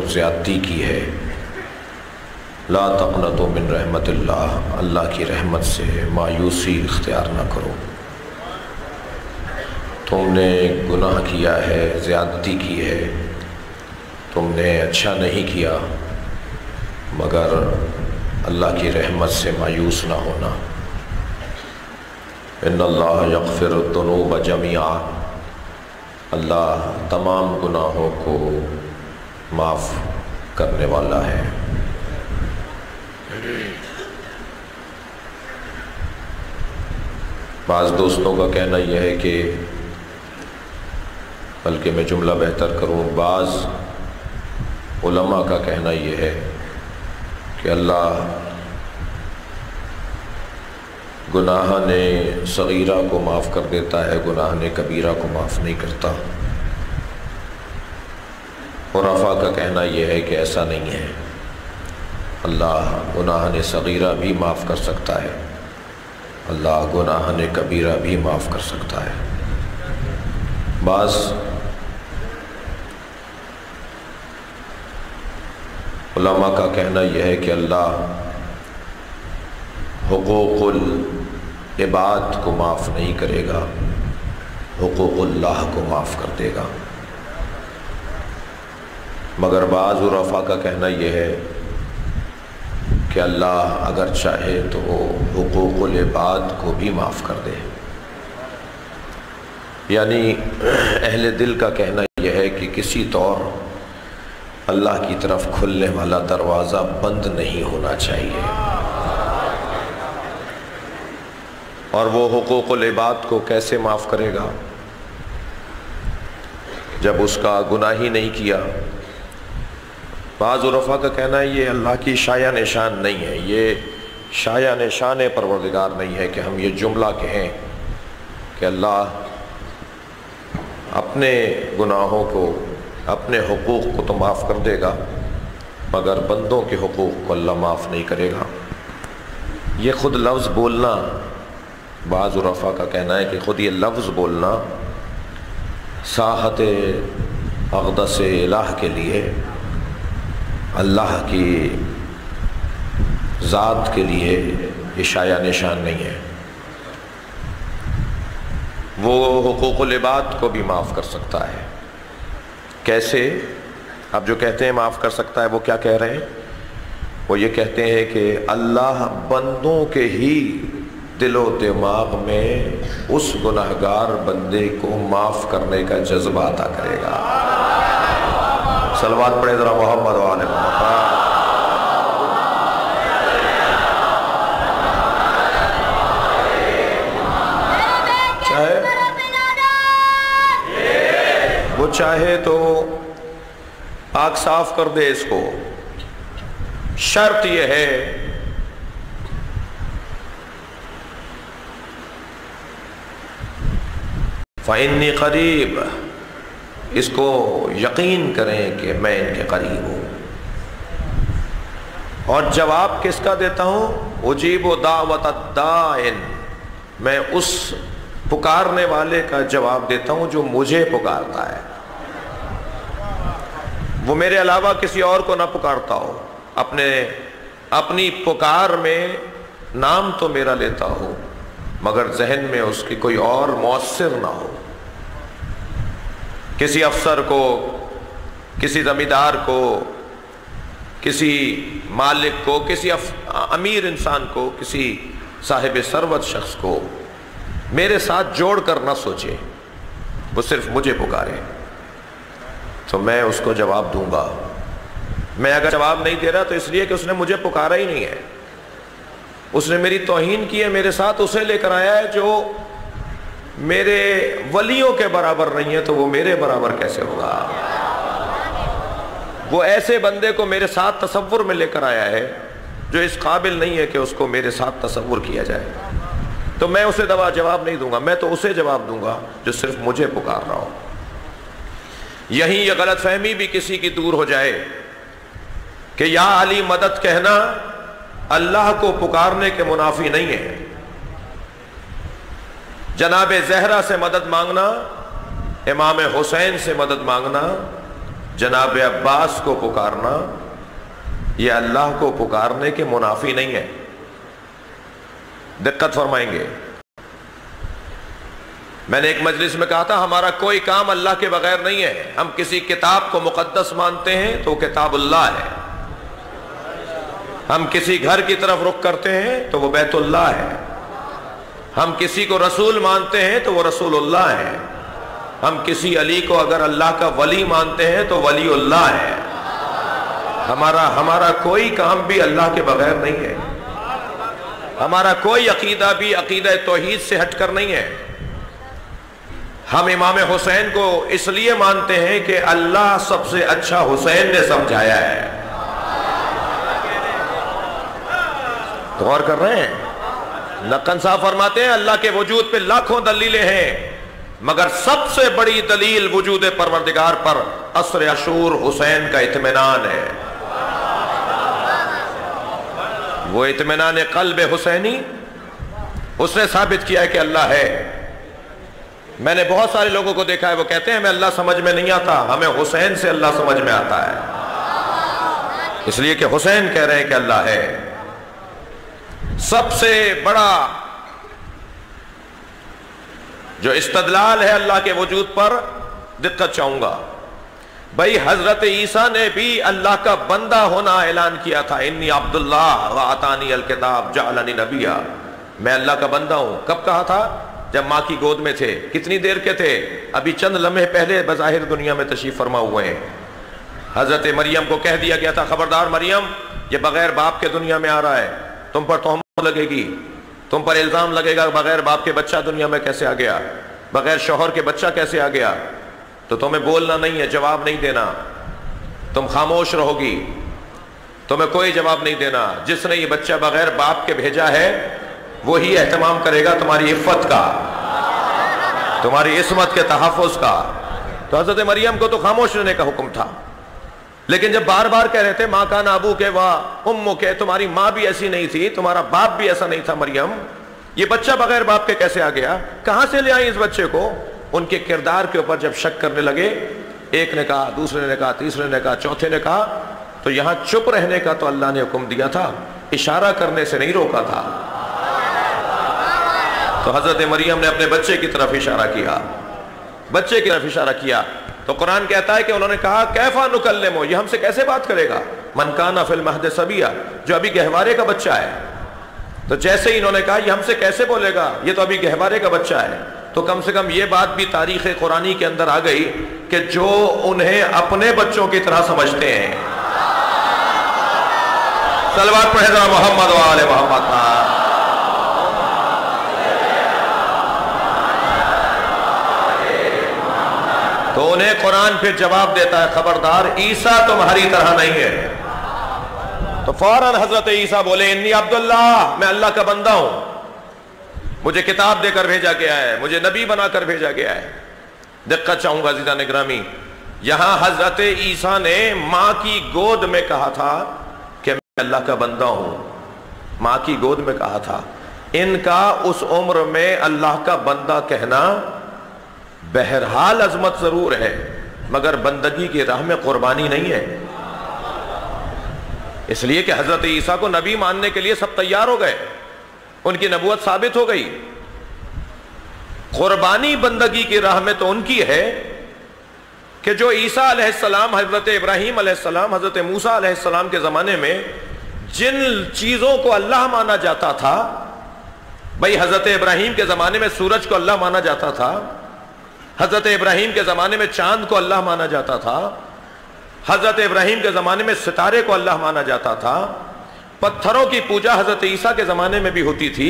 زیادتی کی ہے۔ لا تقنطوا من رحمت اللہ، اللہ کی رحمت سے مایوسی اختیار نہ کرو۔ تم نے گناہ کیا ہے، زیادتی کی ہے، تم نے اچھا نہیں کیا، مگر اللہ کی رحمت سے مایوس نہ ہونا۔ ان اللہ یغفر الذنوب جميعا، اللہ تمام گناہوں کو معاف کرنے والا ہے۔ بعض دوستوں کا کہنا یہ ہے کہ، بلکہ میں جملہ بہتر کروں، بعض علماء کا کہنا یہ ہے کہ اللہ گناہ نے صغیرہ کو معاف کر دیتا ہے، گناہ نے کبیرہ کو معاف نہیں کرتا۔ خرافہ کا کہنا یہ ہے کہ ایسا نہیں ہے، اللہ گناہ نے صغیرہ بھی معاف کر سکتا ہے، اللہ گناہ نے کبیرہ بھی معاف کر سکتا ہے۔ بعض علماء کا کہنا یہ ہے کہ اللہ حقوق العباد کو معاف نہیں کرے گا، حقوق اللہ کو معاف کر دے گا۔ مگر بعض عرفاء کا کہنا یہ ہے کہ اللہ اگر چاہے تو حقوق العباد کو بھی معاف کر دے۔ یعنی اہل دل کا کہنا یہ ہے کہ کسی طور اللہ کی طرف کھلنے والا دروازہ بند نہیں ہونا چاہیے، اور وہ حقوق العباد کو کیسے معاف کرے گا جب اس کا گناہ ہی نہیں کیا۔ بعض عرفاء کا کہنا ہے یہ اللہ کی شایع نشان نہیں ہے، یہ شایع نشان پروردگار نہیں ہے کہ ہم یہ جملہ کہیں کہ اللہ اپنے گناہوں کو، اپنے حقوق کو تو معاف کر دے گا، مگر بندوں کے حقوق کو اللہ معاف نہیں کرے گا۔ یہ خود لفظ بولنا، بعض عرفاء کا کہنا ہے کہ خود یہ لفظ بولنا ساحت اقدس الہ کے لیے، اللہ کی ذات کے لیے یہ شایع نشان نہیں ہے۔ وہ حقوق العباد کو بھی معاف کر سکتا ہے۔ کیسے؟ اب جو کہتے ہیں معاف کر سکتا ہے، وہ کیا کہہ رہے ہیں؟ وہ یہ کہتے ہیں کہ اللہ بندوں کے ہی دل و دماغ میں اس گناہگار بندے کو معاف کرنے کا جذبہ عطا کرے گا۔ صلوات پڑھے ذرا محمد و آل محمد۔ وہ چاہے تو آنکھ صاف کر دے اس کو، شرط یہ ہے فَإِنِّي قریب، اس کو یقین کریں کہ میں ان کے قریب ہوں۔ اور جواب کس کا دیتا ہوں؟ اجیب دعوت الداع، میں اس پکارنے والے کا جواب دیتا ہوں جو مجھے پکارتا ہے، وہ میرے علاوہ کسی اور کو نہ پکارتا ہو، اپنی پکار میں نام تو میرا لیتا ہو مگر ذہن میں اس کی کوئی اور مؤثر نہ ہو۔ کسی افسر کو، کسی زمیندار کو، کسی مالک کو، کسی امیر انسان کو، کسی صاحب ثروت شخص کو میرے ساتھ جوڑ کر نہ سوچے، وہ صرف مجھے پکارے تو میں اس کو جواب دوں گا۔ میں اگر جواب نہیں دے رہا تو اس لیے کہ اس نے مجھے پکارا ہی نہیں ہے، اس نے میری توہین کی ہے، میرے ساتھ اسے لے کر آیا ہے جو میرے ولیوں کے برابر نہیں ہے، تو وہ میرے برابر کیسے ہوگا؟ وہ ایسے بندے کو میرے ساتھ تصور میں لے کر آیا ہے جو اس قابل نہیں ہے کہ اس کو میرے ساتھ تصور کیا جائے، تو میں اسے جواب نہیں دوں گا، میں تو اسے جواب دوں گا جو صرف مجھے پکار رہا ہو۔ یہیں یہ غلط فہمی بھی کسی کی دور ہو جائے کہ یا علی مدد کہنا اللہ کو پکارنے کے منافی نہیں ہے، جناب زہرا سے مدد مانگنا، امام حسین سے مدد مانگنا جناب عباس کو پکارنا یہ اللہ کو پکارنے کے منافی نہیں ہے. دقت فرمائیں گے. میں نے ایک مجلس میں کہا تھا ہمارا کوئی کام اللہ کے بغیر نہیں ہے. ہم کسی کتاب کو مقدس مانتے ہیں تو وہ کتاب اللہ ہے. ہم کسی گھر کی طرف رخ کرتے ہیں تو وہ بیت اللہ ہے. ہم کسی کو رسول مانتے ہیں تو وہ رسول اللہ ہے. ہم کسی علی کو اگر اللہ کا ولی مانتے ہیں تو ولی اللہ ہے. ہمارا کوئی کام بھی اللہ کے بغیر نہیں ہے. ہمارا کوئی عقیدہ بھی عقیدہ توحید سے ہٹ کر نہیں ہے. ہم امام حسین کو اس لیے مانتے ہیں کہ اللہ سب سے اچھا حسین نے سمجھایا ہے. غور کر رہے ہیں؟ لقن صاحب فرماتے ہیں اللہ کے وجود پہ لاکھوں دلیلیں ہیں مگر سب سے بڑی دلیل وجود پروردگار پر عصر عاشور حسین کا اطمینان ہے. وہ اطمینان قلب حسینی اس نے ثابت کیا ہے کہ اللہ ہے. میں نے بہت سارے لوگوں کو دیکھا ہے وہ کہتے ہیں ہمیں اللہ سمجھ میں نہیں آتا, ہمیں حسین سے اللہ سمجھ میں آتا ہے. اس لیے کہ حسین کہہ رہے ہیں کہ اللہ ہے. سب سے بڑا جو استدلال ہے اللہ کے وجود پر, دقت چاہوں گا بھائی, حضرت عیسیٰ نے بھی اللہ کا بندہ ہونا اعلان کیا تھا. انی عبداللہ وآتانی الکتاب جعلنی نبیا, میں اللہ کا بندہ ہوں. کب کہا تھا؟ جب ماں کی گود میں تھے. کتنی دیر کے تھے؟ ابھی چند لمحے پہلے بظاہر دنیا میں تشریف فرما ہوئے ہیں. حضرت مریم کو کہہ دیا گیا تھا خبردار مریم یہ بغیر باپ کے دنیا میں آ رہا ہے, تم پر تہمت لگے گی, تم پر الزام لگے گا بغیر باپ کے بچہ دنیا میں کیسے آ گیا, بغیر شوہر کے بچہ کیسے آ گیا. تو تمہیں بولنا نہیں ہے, جواب نہیں دینا, تم خاموش رہو گی, تمہیں کوئی جواب نہیں دینا. جس نے یہ بچہ بغیر باپ کے بھیجا ہے وہی اہتمام کرے گا تمہاری عفت کا, تمہاری عصمت کے تحفظ کا. تو حضرت مریم کو تو خاموش رہنے کا حکم تھا, لیکن جب بار بار کہہ رہے تھے ماں کان ابو کے وا امو کے, تمہاری ماں بھی ایسی نہیں تھی, تمہارا باپ بھی ایسا نہیں تھا مریم, یہ بچہ بغیر باپ کے کیسے آ گیا, کہاں سے لے آئی اس بچے کو. ان کے کردار کے اوپر جب شک کرنے لگے, ایک نے کہا, دوسرے نے کہا, تیسرے نے کہا, چوتھے نے کہا, تو یہاں چپ رہنے کا تو اللہ نے حکم دیا تھا, اشارہ کرنے سے نہیں روکا تھا. تو حضرت مریم نے اپنے بچے کی طرف اشارہ کیا, بچے کی طرف اشارہ کیا. تو قرآن کہتا ہے کہ انہوں نے کہا کیفا نکلمو, یہ ہم سے کیسے بات کرے گا, من کان فی المہد صبیا, جو ابھی گہوارے کا بچہ ہے. تو جیسے ہی انہوں نے کہا یہ ہم سے کیسے بولے گا, یہ تو ابھی گہوارے کا بچہ ہے, تو کم سے کم یہ بات بھی تاریخ قرآنی کے اندر آ گئی کہ جو انہیں اپنے بچوں کی طرح سمجھتے ہیں. صلوات پڑھے ذرا محمد و آل محمد. تو انہیں قرآن پھر جواب دیتا ہے خبردار عیسیٰ تمہاری طرح نہیں ہے. تو فوراً حضرت عیسیٰ بولے انی عبداللہ, میں اللہ کا بندہ ہوں, مجھے کتاب دے کر بھیجا گیا ہے, مجھے نبی بنا کر بھیجا گیا ہے. دقت چاہوں گا عزیزان گرامی, یہاں حضرت عیسیٰ نے ماں کی گود میں کہا تھا کہ میں اللہ کا بندہ ہوں, ماں کی گود میں کہا تھا. ان کا اس عمر میں اللہ کا بندہ کہنا بہرحال عظمت ضرور ہے مگر بندگی کی راہ میں قربانی نہیں ہے. اس لیے کہ حضرت عیسیٰ کو نبی ماننے کے لیے سب تیار ہو گئے, ان کی نبوت ثابت ہو گئی. قربانی بندگی کی راہ میں تو ان کی ہے کہ جو عیسیٰ علیہ السلام, حضرت ابراہیم علیہ السلام, حضرت موسیٰ علیہ السلام کے زمانے میں جن چیزوں کو اللہ مانا جاتا تھا, بھئی حضرت ابراہیم کے زمانے میں سورج کو اللہ مانا جاتا تھا, حضرت ابراہیم کے زمانے میں چاند کو اللہ مانا جاتا تھا, حضرت ابراہیم کے زمانے میں ستارے کو اللہ مانا جاتا تھا, پتھروں کی پوجا حضرت عیسیٰ کے زمانے میں بھی ہوتی تھی.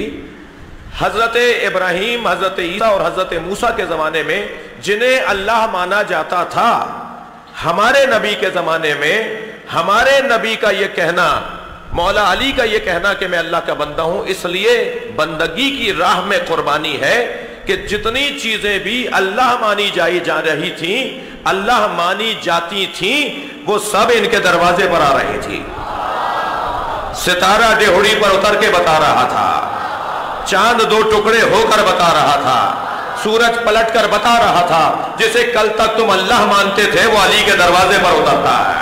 حضرت ابراہیم, حضرت عیسیٰ اور حضرت موسیٰ کے زمانے میں جنہیں اللہ مانا جاتا تھا, ہمارے نبی کے زمانے میں ہمارے نبی کا یہ کہنا, مولا علی کا یہ کہنا کہ میں اللہ کا بندہ ہوں, اس لیے بندگی کی راہ میں قربانی ہے کہ جتنی چیزیں بھی اللہ مانی جا رہی تھیں, اللہ مانی جاتی تھیں, وہ سب ان کے دروازے پر آ رہی تھی. ستارہ ڈہوڑی پر اتر کے بتا رہا تھا, چاند دو ٹکڑے ہو کر بتا رہا تھا, سورج پلٹ کر بتا رہا تھا جسے کل تک تم اللہ مانتے تھے وہ علی کے دروازے پر اترتا ہے.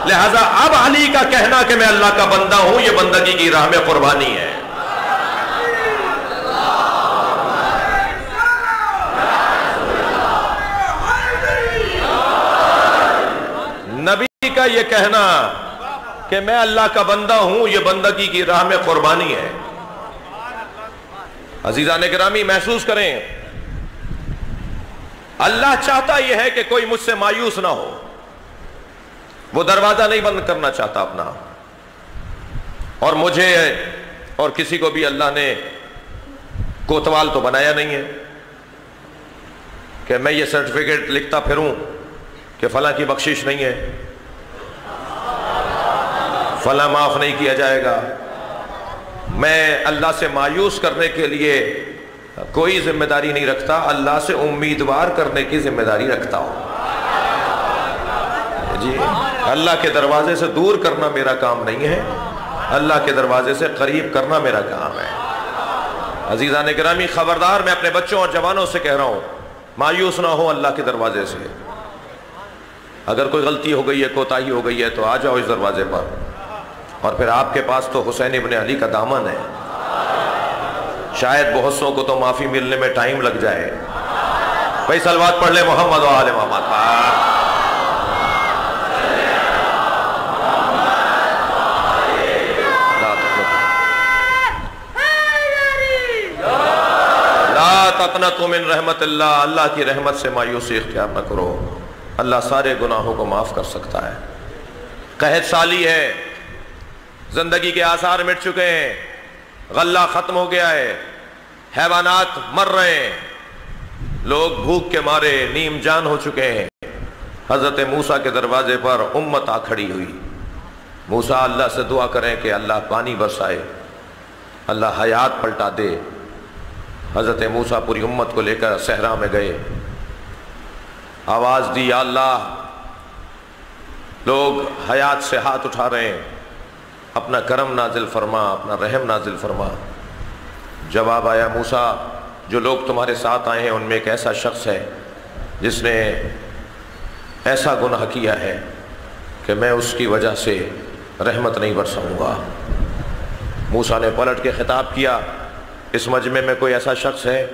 لہذا اب علی کا کہنا کہ میں اللہ کا بندہ ہوں یہ بندگی کی راہ میں قربانی ہے. نبی کا یہ کہنا کہ میں اللہ کا بندہ ہوں یہ بندگی کی راہ میں قربانی ہے. عزیزان گرامی محسوس کریں اللہ چاہتا یہ ہے کہ کوئی مجھ سے مایوس نہ ہو. وہ دروازہ نہیں بند کرنا چاہتا اپنا. اور مجھے اور کسی کو بھی اللہ نے کوتوال تو بنایا نہیں ہے کہ میں یہ سرٹیفکیٹ لکھتا پھروں کہ فلاں کی بخشش نہیں ہے, فلاں معاف نہیں کیا جائے گا. میں اللہ سے مایوس کرنے کے لیے کوئی ذمہ داری نہیں رکھتا, اللہ سے امیدوار کرنے کی ذمہ داری رکھتا ہوں. جی اللہ کے دروازے سے دور کرنا میرا کام نہیں ہے, اللہ کے دروازے سے قریب کرنا میرا کام ہے. عزیزان گرامی خبردار, میں اپنے بچوں اور جوانوں سے کہہ رہا ہوں مایوس نہ ہو اللہ کے دروازے سے. اگر کوئی غلطی ہو گئی ہے, کوتاہی ہو گئی ہے تو آ جاؤ اس دروازے پر, اور پھر آپ کے پاس تو حسین ابن علی کا دامن ہے. شاید بہت سو کو تو معافی ملنے میں ٹائم لگ جائے. بھائی صلوات پڑھ لے محمد و آل محمد پر. لا تقنطوا من رحمت اللہ, اللہ کی رحمت سے مایوسی اختیار نہ کرو. اللہ سارے گناہوں کو معاف کر سکتا ہے. قحط سالی ہے, زندگی کے آثار مٹ چکے ہیں, غلہ ختم ہو گیا ہے, حیوانات مر رہے ہیں, لوگ بھوک کے مارے نیم جان ہو چکے ہیں. حضرت موسیٰ کے دروازے پر امت آ کھڑی ہوئی. موسیٰ اللہ سے دعا کریں کہ اللہ پانی برسائے, اللہ حیات پلٹا دے. حضرت موسیٰ پوری امت کو لے کر صحرا میں گئے, آواز دی یا اللہ. لوگ حیات سے ہاتھ اٹھا رہے ہیں, اپنا کرم نازل فرما, اپنا رحم نازل فرما. جواب آیا موسیٰ جو لوگ تمہارے ساتھ آئے ہیں ان میں ایک ایسا شخص ہے جس نے ایسا گناہ کیا ہے کہ میں اس کی وجہ سے رحمت نہیں برساؤں گا. موسیٰ نے پلٹ کے خطاب کیا اس مجمع میں کوئی ایسا شخص ہے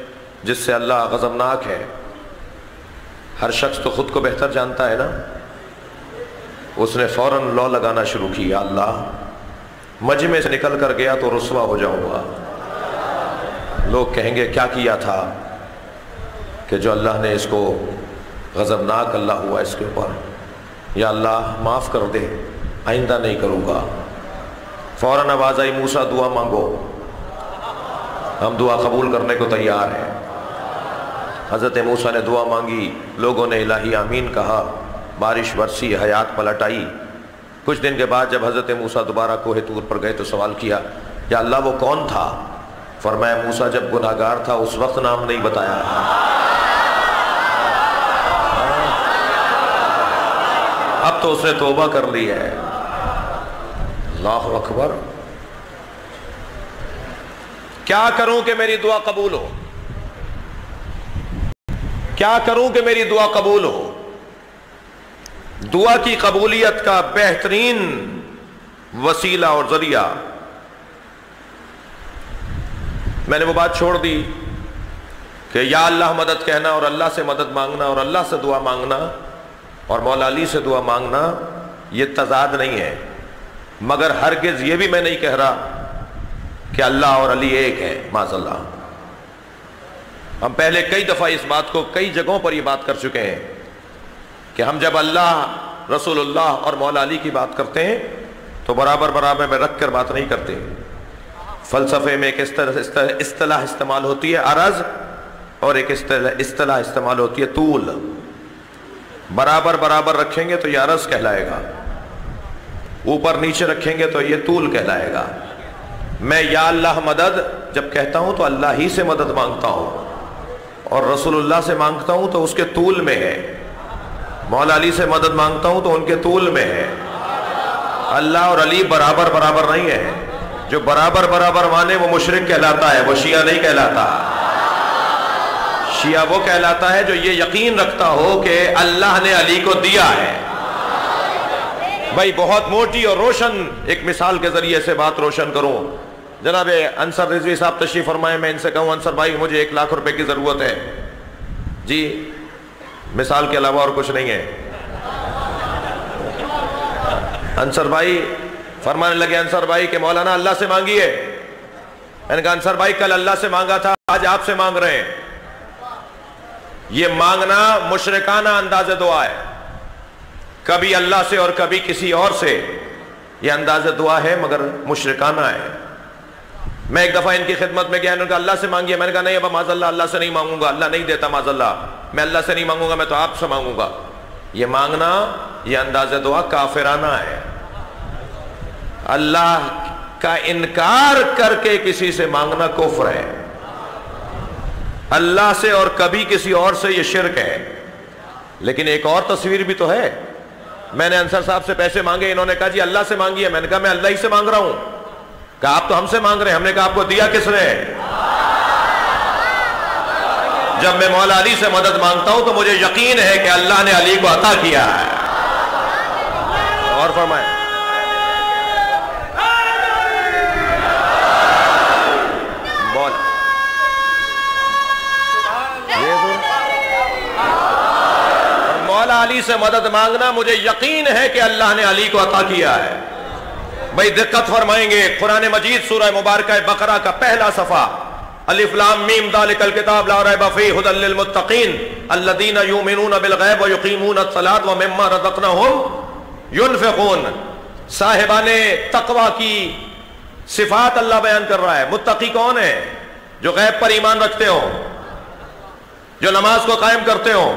جس سے اللہ غضبناک ہے؟ ہر شخص تو خود کو بہتر جانتا ہے نا. اس نے فوراً لو لگانا شروع کیا, اللہ مجمع سے نکل کر گیا تو رسوا ہو جاؤں گا. لوگ کہیں گے کیا کیا تھا کہ جو اللہ نے اس کو غضبناک اللہ ہوا اس کے اوپر. یا اللہ معاف کر دے, آئندہ نہیں کروں گا. فوراً آواز آئی موسیٰ دعا مانگو, ہم دعا قبول کرنے کو تیار ہیں. حضرت موسیٰ نے دعا مانگی, لوگوں نے الہی آمین کہا, بارش برسی, حیات پلٹ آئی. کچھ دن کے بعد جب حضرت موسیٰ دوبارہ کوہ طور پر گئے تو سوال کیا یا اللہ وہ کون تھا؟ فرمایا موسیٰ جب گناہگار تھا اس وقت نام نہیں بتایا, اب تو اس نے توبہ کر لی ہے. اللہ اکبر. کیا کروں کہ میری دعا قبول ہو, کیا کروں کہ میری دعا قبول ہو. دعا کی قبولیت کا بہترین وسیلہ اور ذریعہ, میں نے وہ بات چھوڑ دی کہ یا اللہ مدد کہنا اور اللہ سے مدد مانگنا اور اللہ سے دعا مانگنا اور مولا علی سے دعا مانگنا یہ تضاد نہیں ہے. مگر ہرگز یہ بھی میں نہیں کہہ رہا کہ اللہ اور علی ایک ہے, معاذ اللہ. ہم پہلے کئی دفعہ اس بات کو کئی جگہوں پر یہ بات کر چکے ہیں کہ ہم جب اللہ, رسول اللہ اور مولا علی کی بات کرتے ہیں تو برابر برابر میں رکھ کر بات نہیں کرتے. فلسفے میں ایک اصطلاح استعمال ہوتی ہے عرض, اور ایک اصطلاح استعمال ہوتی ہے طول. برابر برابر رکھیں گے تو یہ عرض کہلائے گا, اوپر نیچے رکھیں گے تو یہ طول کہلائے گا. میں یا اللہ مدد جب کہتا ہوں تو اللہ ہی سے مدد مانگتا ہوں, اور رسول اللہ سے مانگتا ہوں تو اس کے طول میں ہے. مولا علی سے مدد مانگتا ہوں تو ان کے طول میں ہے. اللہ اور علی برابر برابر نہیں ہے. جو برابر برابر مانے وہ مشرک کہلاتا ہے, وہ شیعہ نہیں کہلاتا. شیعہ وہ کہلاتا ہے جو یہ یقین رکھتا ہو کہ اللہ نے علی کو دیا ہے۔ بھائی بہت موٹی اور روشن ایک مثال کے ذریعے سے بات روشن کروں۔ جناب انصر رضوی صاحب تشریف فرمائے، میں ان سے کہوں انصر بھائی مجھے 1 لاکھ روپے کی ضرورت ہے جی، مثال کے علاوہ اور کچھ نہیں ہے۔ انصر بھائی فرمانے لگے انصر بھائی کہ مولانا اللہ سے مانگیے۔ میں نے کہا انصر بھائی کل اللہ سے مانگا تھا، آج آپ سے مانگ رہے ہیں۔ یہ مانگنا مشرکانہ انداز دعا ہے، کبھی اللہ سے اور کبھی کسی اور سے، یہ انداز دعا ہے مگر مشرکانہ ہے۔ میں ایک دفعہ ان کی خدمت میں گیا، انہوں نے کہا اللہ سے مانگیے۔ میں نے کہا نہیں ابا معاذ اللہ، اللہ سے نہیں مانگوں گا، اللہ نہیں دیتا معاذ اللہ، میں اللہ سے نہیں مانگوں گا، میں تو آپ سے مانگوں گا۔ یہ مانگنا، یہ انداز دعا کافرانہ ہے۔ اللہ کا انکار کر کے کسی سے مانگنا کفر ہے، اللہ سے اور کبھی کسی اور سے یہ شرک ہے۔ لیکن ایک اور تصویر بھی تو ہے۔ میں نے انصر صاحب سے پیسے مانگے، انہوں نے کہا جی اللہ سے مانگیے۔ میں نے کہا میں اللہ ہی سے مانگ رہا ہوں۔ کہا آپ تو ہم سے مانگ رہے ہیں۔ ہم نے کہا آپ کو دیا کس نے؟ جب میں مولا علی سے مدد مانگتا ہوں تو مجھے یقین ہے کہ اللہ نے علی کو عطا کیا ہے۔ اور فرمائیں مولا علی سے مدد مانگنا مجھے یقین ہے کہ اللہ نے علی کو عطا کیا ہے۔ بھائی دقت فرمائیں گے، قرآن مجید سورہ مبارکہ بقرہ کا پہلا صفحہ، الف لام میم ذالک الکتاب لا ریب فیہ ھدی للمتقین الذین یؤمنون بالغیب ویقیمون الصلاۃ ومما رزقناہم ینفقون۔ صاحبان تقوی کی صفات اللہ بیان کر رہا ہے۔ متقی کون ہے؟ جو غیب پر ایمان رکھتے ہو، جو نماز کو قائم کرتے ہو،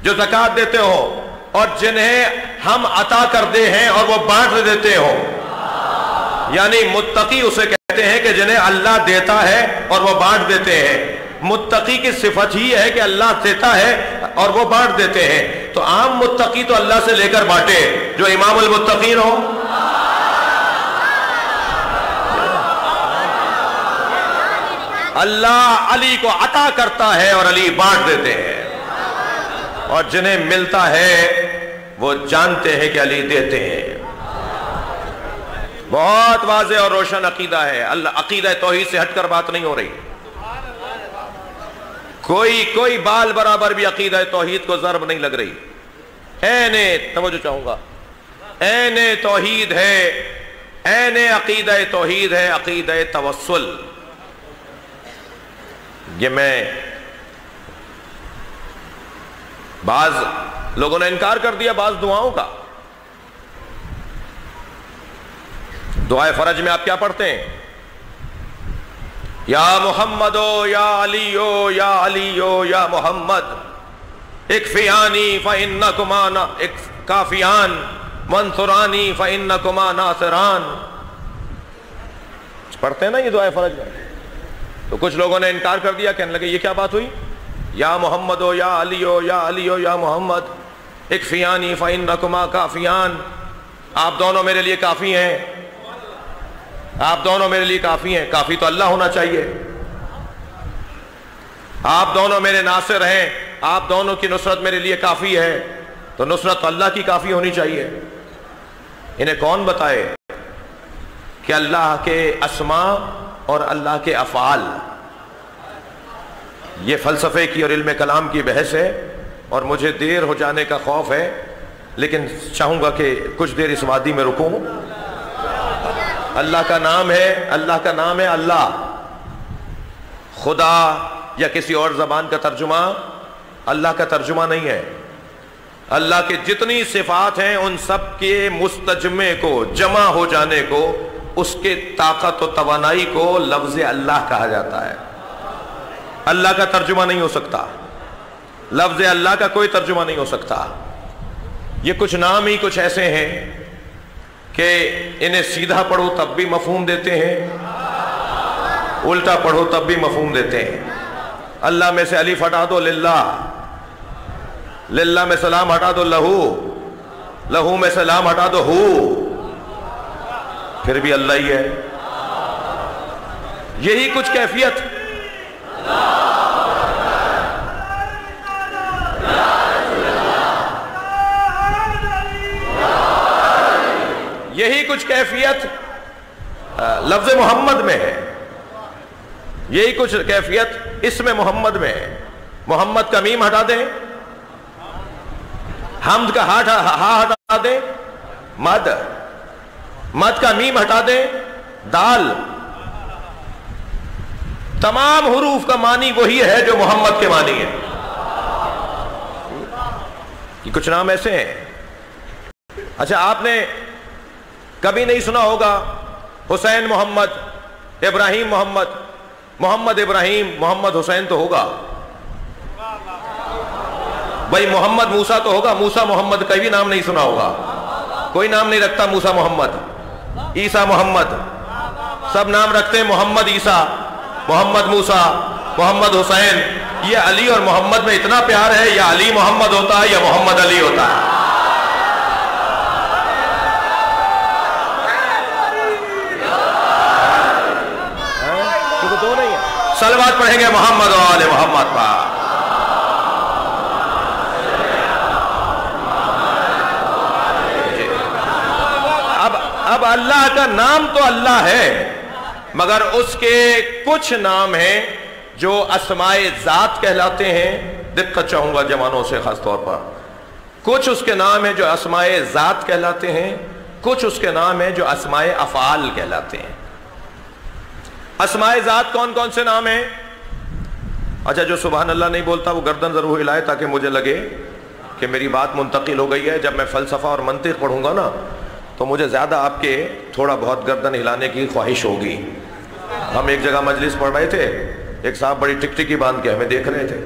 جو زکوٰۃ دیتے ہو، اور جنہیں ہم عطا کرتے ہیں اور وہ بانٹ دیتے ہو۔ یعنی متقی اسے کہتے ہیں کہ جنہیں اللہ دیتا ہے اور وہ بانٹ دیتے ہیں۔ متقی کی صفت ہی ہے کہ اللہ دیتا ہے اور وہ بانٹ دیتے ہیں۔ تو عام متقی تو اللہ سے لے کر بانٹے، جو امام المتقین ہو۔ اللہ علی کو عطا کرتا ہے اور علی بانٹ دیتے ہیں، اور جنہیں ملتا ہے وہ جانتے ہیں کہ علی دیتے ہیں۔ بہت واضح اور روشن عقیدہ ہے۔ اللہ عقیدہ توحید سے ہٹ کر بات نہیں ہو رہی۔ کوئی بال برابر بھی عقیدہ توحید کو ضرب نہیں لگ رہی۔ عین توجہ چاہوں گا، عین توحید ہے، عین عقیدہ توحید ہے، عقیدہ توسل۔ یہ میں بعض لوگوں نے انکار کر دیا بعض دعاؤں کا۔ دعائے فرج میں آپ کیا پڑھتے ہیں؟ یا محمدو یا علیو یا علیو یا محمد اکفیانی فإنکما کافیان منصرانی فإنکما ناصران۔ پڑھتے ہیں نا یہ دعائے فرج میں؟ تو کچھ لوگوں نے انکار کر دیا، کہنے لگے یہ کیا بات ہوئی؟ یا محمدو یا علیو یا علیو یا محمد اکفیانی فإنکما کافیان، آپ دونوں میرے لیے کافی ہیں، آپ دونوں میرے لیے کافی ہیں۔ کافی تو اللہ ہونا چاہیے۔ آپ دونوں میرے ناصر ہیں، آپ دونوں کی نصرت میرے لیے کافی ہے، تو نصرت اللہ کی کافی ہونی چاہیے۔ انہیں کون بتائے کہ اللہ کے اسماء اور اللہ کے افعال، یہ فلسفے کی اور علم کلام کی بحث ہے، اور مجھے دیر ہو جانے کا خوف ہے، لیکن چاہوں گا کہ کچھ دیر اس وادی میں رکوں۔ اللہ کا نام ہے، اللہ کا نام ہے اللہ۔ خدا یا کسی اور زبان کا ترجمہ اللہ کا ترجمہ نہیں ہے۔ اللہ کے جتنی صفات ہیں ان سب کے مستجمع کو، جمع ہو جانے کو، اس کے طاقت و توانائی کو لفظ اللہ کہا جاتا ہے۔ اللہ کا ترجمہ نہیں ہو سکتا، لفظ اللہ کا کوئی ترجمہ نہیں ہو سکتا۔ یہ کچھ نام ہی کچھ ایسے ہیں کہ انہیں سیدھا پڑھو تب بھی مفہوم دیتے ہیں، الٹا پڑھو تب بھی مفہوم دیتے ہیں۔ اللہ میں سے الف ہٹا دو للہ، للہ میں سلام ہٹا دو لہو، لہو میں سلام ہٹا دو ہو، پھر بھی اللہ ہی ہے۔ یہی کچھ کیفیت یہی کچھ کیفیت لفظ محمد میں ہے، یہی کچھ کیفیت اس میں محمد میں ہے۔ محمد کا میم ہٹا دیں، حمد کا ہا ہٹا دیں، مد، مد کا میم ہٹا دیں، دال، تمام حروف کا معنی وہی ہے جو محمد کے معنی ہے۔ یہ کچھ نام ایسے ہیں۔ اچھا، آپ نے کبھی نہیں سنا ہوگا حسین محمد، ابراہیم محمد، محمد ابراہیم، محمد حسین تو ہوگا بھائی، محمد موسیٰ تو ہوگا، موسیٰ محمد کا بھی نام نہیں سنا ہوگا، کوئی نام نہیں رکھتا موسیٰ محمد، عیسیٰ محمد، سب نام رکھتے ہیں محمد عیسیٰ، محمد موسیٰ، محمد حسین۔ یہ علی اور محمد میں اتنا پیار ہے، یا علی محمد ہوتا ہے یا محمد علی ہوتا ہے۔ کیونکہ دو نہیں ہے۔ صلوات پڑھیں گے محمد و آل محمد پر۔ اب اللہ کا نام تو اللہ ہے، مگر اس کے کچھ نام ہیں جو اسماء ذات کہلاتے ہیں۔ دقت چاہوں گا جوانوں سے خاص طور پر، کچھ اس کے نام ہیں جو اسماء ذات کہلاتے ہیں، کچھ اس کے نام ہیں جو اسماء افعال کہلاتے ہیں۔ اسماء ذات کون کون سے نام ہیں؟ اچھا، جو سبحان اللہ نہیں بولتا وہ گردن ضرور ہلائے تاکہ مجھے لگے کہ میری بات منتقل ہو گئی ہے۔ جب میں فلسفہ اور منطق پڑھوں گا نا تو مجھے زیادہ آپ کے تھوڑا بہت گردن ہلانے کی خواہش ہوگی۔ ہم ایک جگہ مجلس پڑھ رہے تھے، ایک صاحب بڑی ٹک ٹکی باندھ کے ہمیں دیکھ رہے تھے۔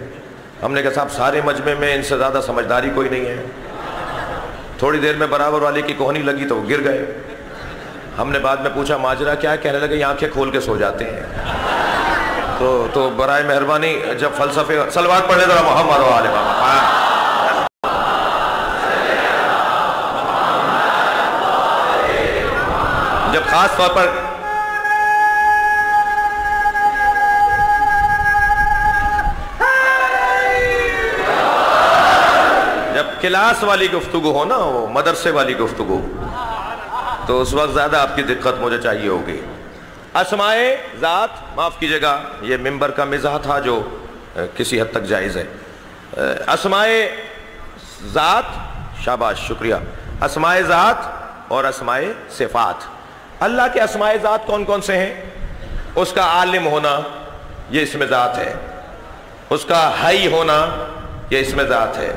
ہم نے کہا صاحب سارے مجمع میں ان سے زیادہ سمجھداری کوئی نہیں ہے۔ تھوڑی دیر میں برابر والے کی کوہنی لگی تو وہ گر گئے۔ ہم نے بعد میں پوچھا ماجرا کیا ہے، کہنے لگے یہ آنکھیں کھول کے سو جاتے ہیں۔ تو برائے مہربانی جب فلسفے، صلوات پڑھنے ذرا محمد و آل محمد۔ جب خاص طور پر جب کلاس والی گفتگو ہو نا، وہ مدرسے والی گفتگو، تو اس وقت زیادہ آپ کی دقت مجھے چاہیے ہوگی۔ اسماء ذات، معاف کیجئے گا یہ ممبر کا مزاح تھا جو کسی حد تک جائز ہے۔ اسماء ذات، شاباش، شکریہ۔ اسماء ذات اور اسماء صفات۔ اللہ کے اسماء ذات کون کون سے ہیں؟ اس کا عالم ہونا، یہ اسم ذات ہے۔ اس کا حی ہونا، یہ اسم ذات ہے۔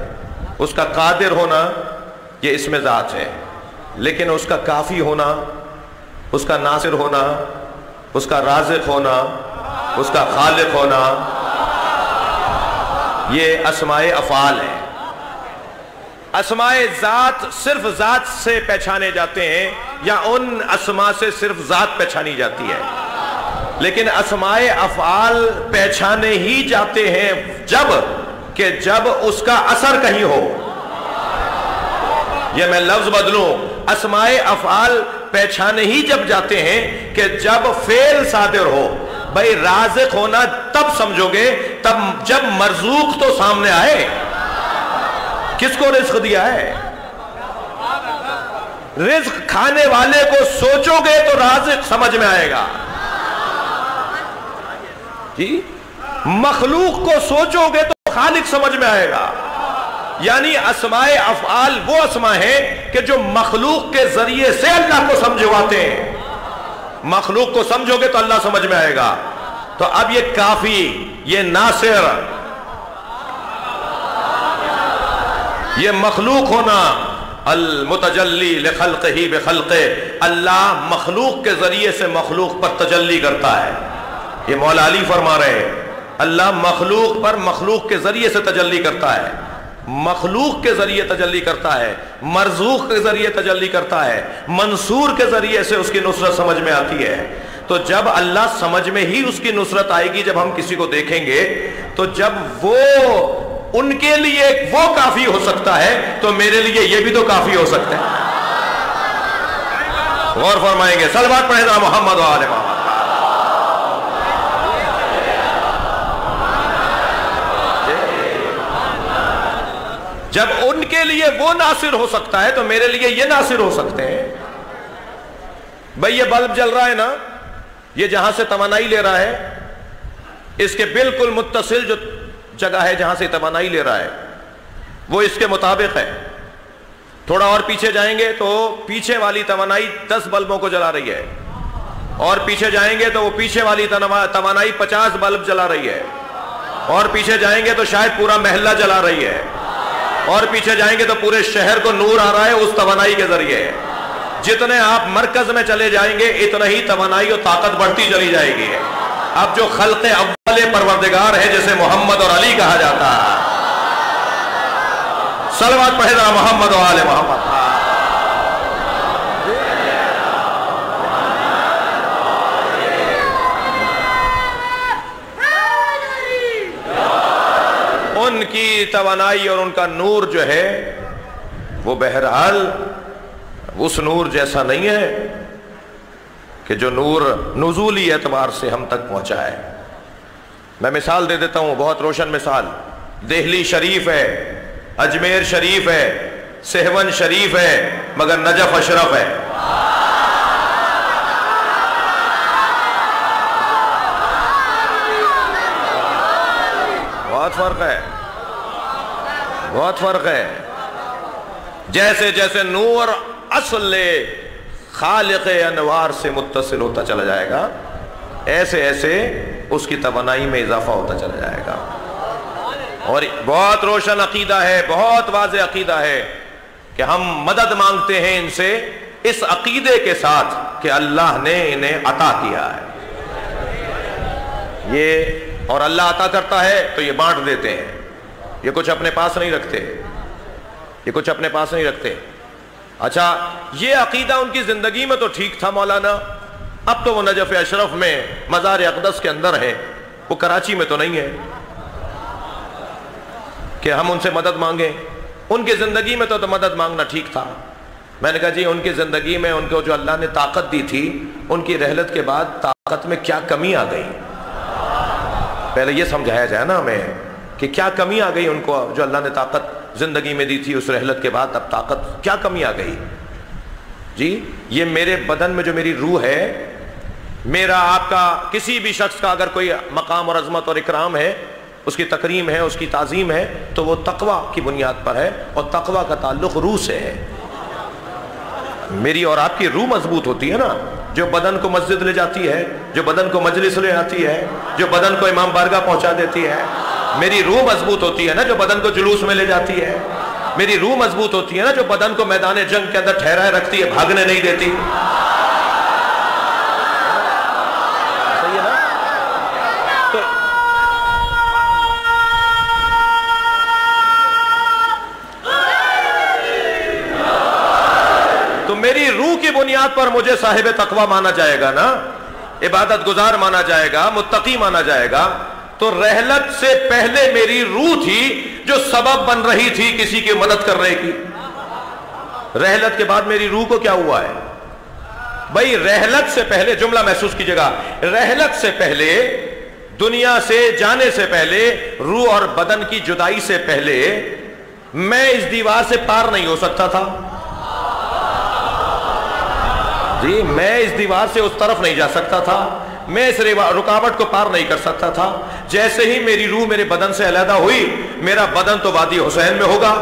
اس کا قادر ہونا، یہ اسم ذات ہے۔ لیکن اس کا کافی ہونا، اس کا ناصر ہونا، اس کا رازق ہونا، اس کا خالق ہونا، یہ اسماء افعال ہیں۔ اسماء ذات صرف ذات سے پہچانے جاتے ہیں، یا ان اسماء سے صرف ذات پہچانی جاتی ہے۔ لیکن اسماء افعال پہچانے ہی جاتے ہیں جب اس کا اثر کہیں ہو۔ یہ میں لفظ بدلوں، اسماء افعال پہچانے ہی جب جاتے ہیں کہ جب فعل صادر ہو۔ بھائی رازق ہونا تب سمجھو گے جب مرزوق تو سامنے آئے۔ کس کو رزق دیا ہے؟ رزق کھانے والے کو سوچو گے تو رازق سمجھ میں آئے گا جی، مخلوق کو سوچو گے تو خالق سمجھ میں آئے گا۔ یعنی اسماء افعال وہ اسماء ہیں کہ جو مخلوق کے ذریعے سے اللہ کو سمجھواتے ہیں۔ مخلوق کو سمجھو گے تو اللہ سمجھ میں آئے گا۔ تو اب یہ کافی، یہ ناصر، یہ مخلوق ہونا، المتجلی لخلقہ بخلقہ، اللہ مخلوق کے ذریعے سے مخلوق پر تجلی کرتا ہے۔ یہ مولا علی فرما رہے ہیں، اللہ مخلوق پر مخلوق کے ذریعے سے تجلی کرتا ہے، مخلوق کے ذریعے تجلی کرتا ہے، مرزوق کے ذریعے تجلی کرتا ہے، منصور کے ذریعے سے اس کی نصرت سمجھ میں آتی ہے۔ تو جب اللہ سمجھ میں ہی اس کی نصرت آئے گی جب ہم کسی کو دیکھیں گے، تو جب وہ ان کے لیے وہ کافی ہو سکتا ہے تو میرے لیے یہ بھی تو کافی ہو سکتا ہے۔ غور فرمائیں گے، صلوات پڑھیں گے محمد و آل محمد۔ جب ان کے لیے وہ ناصر ہو سکتا ہے تو میرے لیے یہ ناصر ہو سکتے ہیں۔ بھئی یہ بلب جل رہا ہے نا، یہ جہاں سے توانائی لے رہا ہے، اس کے بالکل متصل جو جگہ ہے جہاں سے توانائی لے رہا ہے وہ اس کے مطابق ہے. تھوڑا اور پیچھے جائیں گے تو پیچھے والی توانائی 10 بلبوں کو جلا رہی ہے، اور پیچھے جائیں گے تو وہ پیچھے والی توانائی 50 بلب جلا رہی ہے، اور پیچھے جائیں گے تو شاید پورا محلہ جلا رہی ہے، اور پیچھے جائیں گے تو پورے شہر کو نور آ رہا ہے اس توانائی کے ذریعے. جتنے آپ مرکز میں چلے جائیں گے اتنا ہی توانائی اور طاقت بڑھتی چلی جائے گی. اب جو خلق اول پروردگار ہے جسے محمد اور علی کہا جاتا ہے، صلوات پڑھے ذرا محمد و آل محمد. ان کی توانائی اور ان کا نور جو ہے وہ بہرحال اس نور جیسا نہیں ہے کہ جو نور نزولی اعتبار سے ہم تک پہنچا ہے. میں مثال دے دیتا ہوں، بہت روشن مثال. دہلی شریف ہے، اجمیر شریف ہے، سہون شریف ہے، مگر نجف اشرف ہے. بہت فرق ہے، بہت فرق ہے. جیسے جیسے نور اصل خالق انوار سے متصل ہوتا چلا جائے گا، ایسے ایسے اس کی توانائی میں اضافہ ہوتا چلا جائے گا. اور بہت روشن عقیدہ ہے، بہت واضح عقیدہ ہے کہ ہم مدد مانگتے ہیں ان سے اس عقیدے کے ساتھ کہ اللہ نے انہیں عطا کیا ہے یہ، اور اللہ عطا کرتا ہے تو یہ بانٹ دیتے ہیں. یہ کچھ اپنے پاس نہیں رکھتے، یہ کچھ اپنے پاس نہیں رکھتے. اچھا، یہ عقیدہ ان کی زندگی میں تو ٹھیک تھا مولانا، اب تو وہ نجف اشرف میں مزار اقدس کے اندر ہے، وہ کراچی میں تو نہیں ہے کہ ہم ان سے مدد مانگیں. ان کی زندگی میں تو مدد مانگنا ٹھیک تھا. میں نے کہا جی ان کی زندگی میں ان کو جو اللہ نے طاقت دی تھی، ان کی رحلت کے بعد طاقت میں کیا کمی آ گئی؟ پہلے یہ سمجھایا جائے نا ہمیں کہ کیا کمی آ گئی ان کو، جو اللہ نے طاقت زندگی میں دی تھی اس رحلت کے بعد اب طاقت کیا کمی آ گئی؟ جی یہ میرے بدن میں جو میری روح ہے، میرا آپ کا کسی بھی شخص کا اگر کوئی مقام اور عظمت اور اکرام ہے، اس کی تکریم ہے، اس کی تعظیم ہے، تو وہ تقویٰ کی بنیاد پر ہے، اور تقویٰ کا تعلق روح سے ہے. میری اور آپ کی روح مضبوط ہوتی ہے نا، جو بدن کو مسجد لے جاتی ہے، جو بدن کو مجلس لے آتی ہے، جو بدن کو امام بارگاہ پہنچا دیتی ہے. میری روح مضبوط ہوتی ہے نا جو بدن کو جلوس میں لے جاتی ہے. میری روح مضبوط ہوتی ہے نا جو بدن کو میدان جنگ کے اندر ٹھہرائے رکھتی ہے، بھاگنے نہیں دیتی. صحیح ہے نا؟ تو میری روح کی بنیاد پر مجھے صاحب تقویٰ مانا جائے گا نا، عبادت گزار مانا جائے گا، متقی مانا جائے گا. تو رحلت سے پہلے میری روح تھی جو سبب بن رہی تھی کسی کی مدد کرنے کی. رحلت کے بعد میری روح کو کیا ہوا ہے؟ بھائی رحلت سے پہلے، جملہ محسوس کیجئے گا، رحلت سے پہلے، دنیا سے جانے سے پہلے، روح اور بدن کی جدائی سے پہلے میں اس دیوار سے پار نہیں ہو سکتا تھا. جی میں اس دیوار سے اس طرف نہیں جا سکتا تھا، میں اس رکاوٹ کو پار نہیں کر سکتا تھا. جیسے ہی میری روح میرے بدن سے علیحدہ ہوئی، میرا بدن تو وادی حسین میں ہوگا.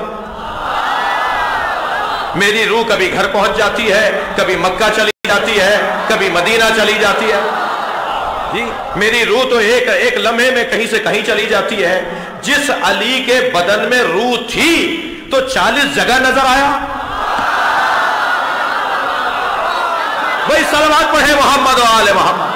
میری روح کبھی گھر پہنچ جاتی ہے، کبھی مکہ چلی جاتی ہے، کبھی مدینہ چلی جاتی ہے. جی میری روح تو ایک لمحے میں کہیں سے کہیں چلی جاتی ہے. جس علی کے بدن میں روح تھی تو 40 جگہ نظر آیا. بھائی صلوات پڑھے محمد و آل محمد.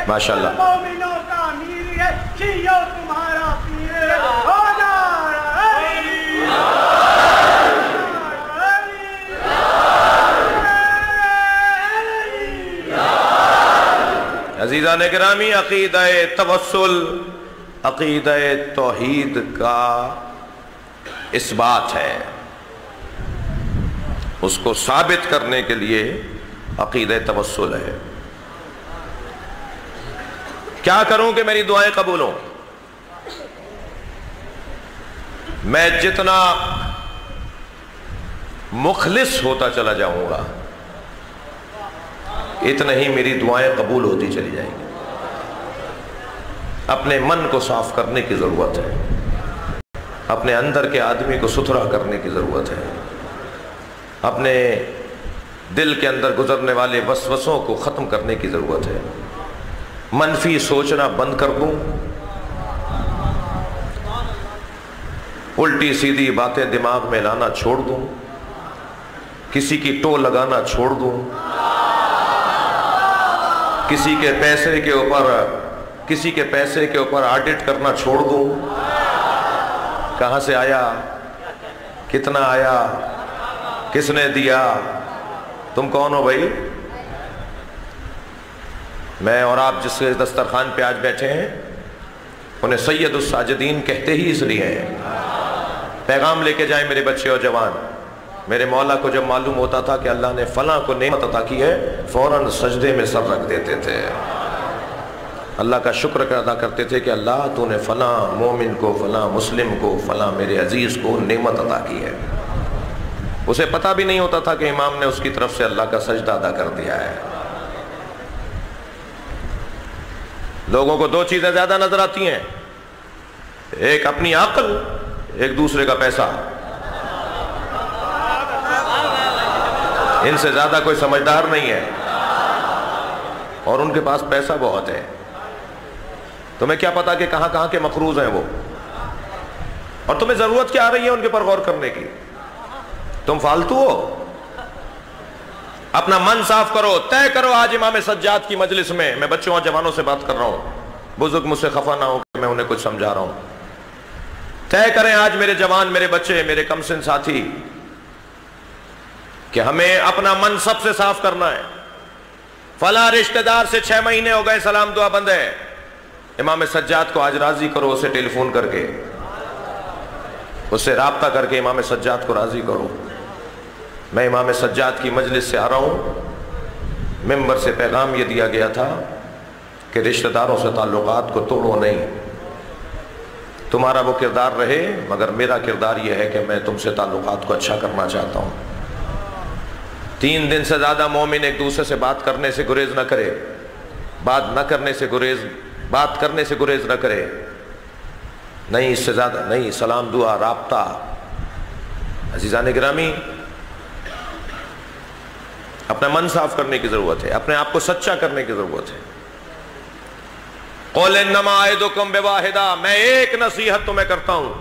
ماشاءاللہ مومنوں کا امیر ہے، شیعوں تمہارا پیر ہے. عزیزان گرامی، عقیدہ توسل عقیدہ توحید کا اس بات ہے، اس کو ثابت کرنے کے لیے عقیدہ توسل ہے۔ کیا کروں کہ میری دعائیں قبول ہوں؟ میں جتنا مخلص ہوتا چلا جاؤں گا اتنا ہی میری دعائیں قبول ہوتی چلی جائیں گی۔ اپنے من کو صاف کرنے کی ضرورت ہے، اپنے اندر کے آدمی کو ستھرا کرنے کی ضرورت ہے، اپنے دل کے اندر گزرنے والے وسوسوں کو ختم کرنے کی ضرورت ہے، منفی سوچنا بند کر دوں، الٹی سیدھی باتیں دماغ میں لانا چھوڑ دوں، کسی کی ٹو لگانا چھوڑ دوں، کسی کے پیسے کے اوپر آڈٹ کرنا چھوڑ دوں، کہاں سے آیا، کتنا آیا، کس نے دیا، تم کون ہو بھائی؟ میں اور آپ جس کے دسترخوان پہ آج بیٹھے ہیں انہیں سید الساجدین کہتے ہی اس لیے ہیں۔ پیغام لے کے جائیں میرے بچے اور جوان، میرے مولا کو جب معلوم ہوتا تھا کہ اللہ نے فلاں کو نعمت عطا کی ہے فوراً سجدے میں سر رکھ دیتے تھے، اللہ کا شکر ادا کرتے تھے کہ اللہ تو نے فلاں مومن کو، فلاں مسلم کو، فلاں میرے عزیز کو نعمت عطا کی ہے۔ اسے پتہ بھی نہیں ہوتا تھا کہ امام نے اس کی طرف سے اللہ کا سجدہ ادا کر دیا ہے۔ لوگوں کو دو چیزیں زیادہ نظر آتی ہیں، ایک اپنی عقل، ایک دوسرے کا پیسہ۔ ان سے زیادہ کوئی سمجھدار نہیں ہے، اور ان کے پاس پیسہ بہت ہے۔ تمہیں کیا پتا کہ کہاں کہاں کے مقروض ہیں وہ، اور تمہیں ضرورت کیا آ رہی ہے ان کے پر غور کرنے کی؟ تم فالتو ہو؟ اپنا من صاف کرو، طے کرو۔ آج امام سجاد کی مجلس میں بچوں اور جوانوں سے بات کر رہا ہوں، بزرگ مجھ سے خفا نہ ہو کہ میں انہیں کچھ سمجھا رہا ہوں۔ طے کریں آج میرے جوان، میرے بچے، میرے کم سن ساتھی، کہ ہمیں اپنا من سب سے صاف کرنا ہے۔ فلاں رشتہ دار سے 6 مہینے ہو گئے سلام دعا بند ہے، امام سجاد کو آج راضی کرو، اسے ٹیلی فون کر کے، اس سے رابطہ کر کے امام سجاد کو راضی کرو۔ میں امام سجاد کی مجلس سے آ رہا ہوں، ممبر سے پیغام یہ دیا گیا تھا کہ رشتہ داروں سے تعلقات کو توڑو نہیں، تمہارا وہ کردار رہے، مگر میرا کردار یہ ہے کہ میں تم سے تعلقات کو اچھا کرنا چاہتا ہوں۔ 3 دن سے زیادہ مومن ایک دوسرے سے بات کرنے سے گریز نہ کرے، بات کرنے سے گریز نہ کرے، نہیں اس سے زیادہ نہیں، سلام دعا رابطہ۔ عزیزان گرامی، اپنا من صاف کرنے کی ضرورت ہے، اپنے آپ کو سچا کرنے کی ضرورت ہے۔ قول انما اعدکم بواحدہ، میں ایک نصیحت تمہیں کرتا ہوں،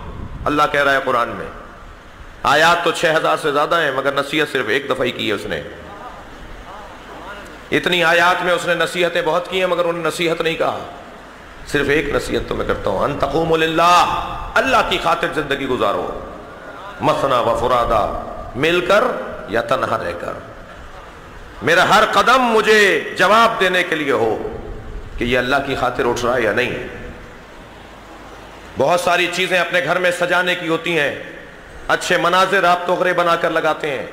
اللہ کہہ رہا ہے قرآن میں۔ آیات تو 6000 سے زیادہ ہیں، مگر نصیحت صرف ایک دفعہ ہی کی ہے اس نے۔ اتنی آیات میں اس نے نصیحتیں بہت کی ہیں، مگر انہیں نصیحت نہیں کہا، صرف ایک نصیحت تمہیں کرتا ہوں، ان تقوموا للہ، اللہ کی خاطر زندگی گزارو، مثنی و فرادا، مل کر یا تنہا رہ کر۔ میرا ہر قدم مجھے جواب دینے کے لیے ہو کہ یہ اللہ کی خاطر اٹھ رہا ہے یا نہیں۔ بہت ساری چیزیں اپنے گھر میں سجانے کی ہوتی ہیں، اچھے مناظر آپ توغرے بنا کر لگاتے ہیں،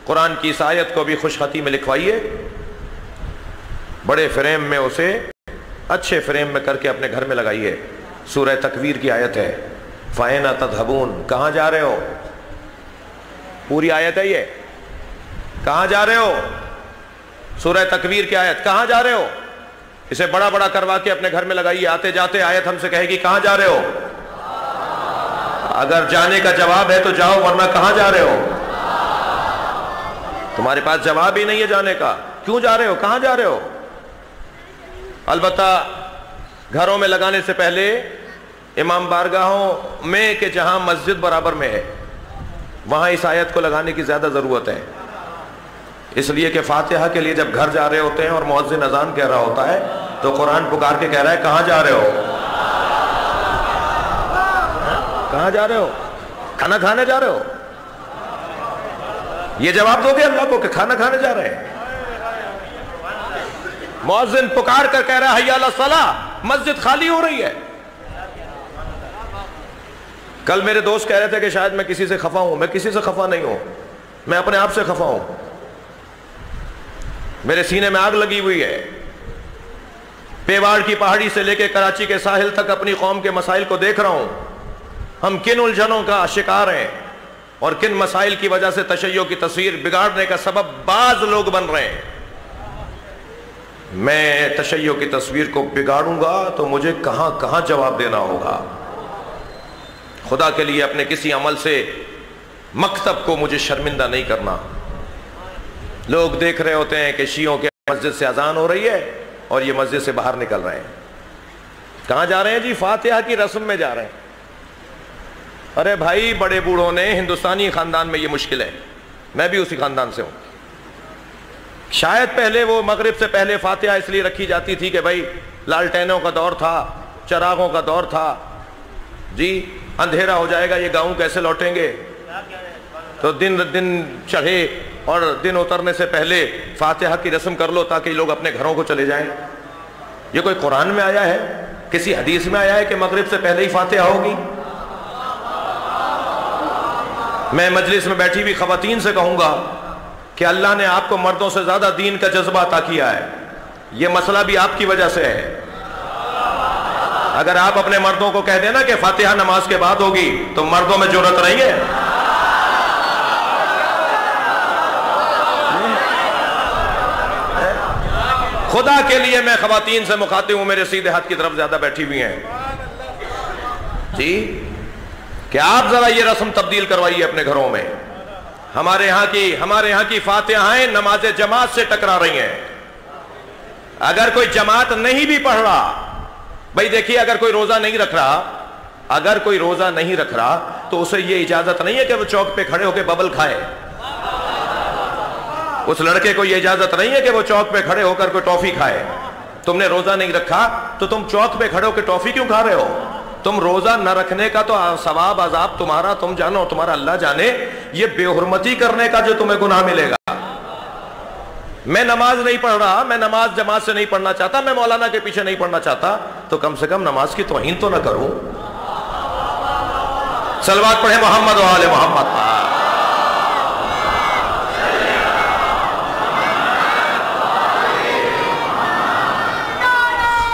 قرآن کی اس آیت کو بھی خوش خطی میں لکھوائیے، بڑے فریم میں اسے اچھے فریم میں کر کے اپنے گھر میں لگائیے۔ سورہ تکویر کی آیت ہے، فَأَيْنَ تَذْهَبُونَ، کہاں جا رہے ہو؟ پوری آیت ہے یہ، کہاں جا رہے ہو؟ سورہ تکویر کی آیت، کہاں جا رہے ہو؟ اسے بڑا بڑا کروا کے اپنے گھر میں لگائیے، آتے جاتے آیت ہم سے کہے گی کہاں جا رہے ہو؟ اگر جانے کا جواب ہے تو جاؤ، ورنہ کہاں جا رہے ہو؟ تمہارے پاس جواب ہی نہیں ہے جانے کا، کیوں جا رہے ہو، کہاں جا رہے ہو؟ البتہ گھروں میں لگانے سے پہلے امام بارگاہوں میں کہ جہاں مسجد برابر میں ہے وہاں اس آیت کو لگانے کی زیادہ ضرورت ہے، اس لیے کہ فاتحہ کے لیے جب گھر جا رہے ہوتے ہیں اور مؤذن اذان کہہ رہا ہوتا ہے تو قرآن پکار کے کہہ رہا ہے کہاں جا رہے ہو؟ کہاں جا رہے ہو؟ کھانا کھانے جا رہے ہو؟ یہ جواب دو گے اللہ کو کہ کھانا کھانے جا رہے ہیں؟ مؤذن پکار کر کہہ رہا ہے حی علی الصلاۃ، مسجد خالی ہو رہی ہے۔ کل میرے دوست کہہ رہے تھے کہ شاید میں کسی سے خفا ہوں، میں کسی سے خفا نہیں ہوں، میں اپنے آپ سے خفا ہوں۔ میرے سینے میں آگ لگی ہوئی ہے، پیواڑ کی پہاڑی سے لے کے کراچی کے ساحل تک اپنی قوم کے مسائل کو دیکھ رہا ہوں، ہم کن الجھنوں کا شکار ہیں اور کن مسائل کی وجہ سے تشیع کی تصویر بگاڑنے کا سبب بعض لوگ بن رہے ہیں۔ میں تشیع کی تصویر کو بگاڑوں گا تو مجھے کہاں کہاں جواب دینا ہوگا۔ خدا کے لیے اپنے کسی عمل سے مکتب کو مجھے شرمندہ نہیں کرنا۔ لوگ دیکھ رہے ہوتے ہیں کہ شیعوں کے مسجد سے اذان ہو رہی ہے اور یہ مسجد سے باہر نکل رہے ہیں، کہاں جا رہے ہیں جی؟ فاتحہ کی رسم میں جا رہے ہیں۔ ارے بھائی، بڑے بوڑھوں نے ہندوستانی خاندان میں یہ مشکل ہے، میں بھی اسی خاندان سے ہوں۔ شاید پہلے وہ مغرب سے پہلے فاتحہ اس لیے رکھی جاتی تھی کہ بھائی لالٹینوں کا دور تھا، چراغوں کا دور تھا، جی اندھیرا ہو جائے گا، یہ گاؤں کیسے لوٹیں گے؟ تو دن چڑھے اور دن اترنے سے پہلے فاتحہ کی رسم کر لو تاکہ لوگ اپنے گھروں کو چلے جائیں۔ یہ کوئی قرآن میں آیا ہے؟ کسی حدیث میں آیا ہے کہ مغرب سے پہلے ہی فاتحہ ہوگی؟ میں مجلس میں بیٹھی ہوئی خواتین سے کہوں گا کہ اللہ نے آپ کو مردوں سے زیادہ دین کا جذبہ عطا کیا ہے، یہ مسئلہ بھی آپ کی وجہ سے ہے۔ اگر آپ اپنے مردوں کو کہہ دینا کہ فاتحہ نماز کے بعد ہوگی تو مردوں میں جرأت نہیں ہے۔ خدا کے لیے میں خواتین سے مخاطب ہوں، میرے سیدھے ہاتھ کی طرف زیادہ بیٹھی ہوئی ہیں جی، کہ آپ ذرا یہ رسم تبدیل کروائیے اپنے گھروں میں۔ ہمارے یہاں کی فاتحائیں نماز جماعت سے ٹکرا رہی ہیں۔ اگر کوئی جماعت نہیں بھی پڑھ رہا، بھائی دیکھیے، اگر کوئی روزہ نہیں رکھ رہا تو اسے یہ اجازت نہیں ہے کہ وہ چوک پہ کھڑے ہو کے ببل کھائے۔ اس لڑکے کو یہ اجازت نہیں ہے کہ وہ چوک پہ کھڑے ہو کر کوئی ٹافی کھائے۔ تم نے روزہ نہیں رکھا تو تم چوک پہ کھڑے ہو کے ٹافی کیوں کھا رہے ہو؟ تم روزہ نہ رکھنے کا تو ثواب عذاب تمہارا تم جانو، تمہارا اللہ جانے، یہ بے حرمتی کرنے کا جو تمہیں گناہ ملے گا۔ میں نماز نہیں پڑھ رہا، میں نماز جماعت سے نہیں پڑھنا چاہتا، میں مولانا کے پیچھے نہیں پڑھنا چاہتا، تو کم سے کم نماز کی توہین تو نہ کروں۔ صلوات پڑھیں محمد و آل محمد۔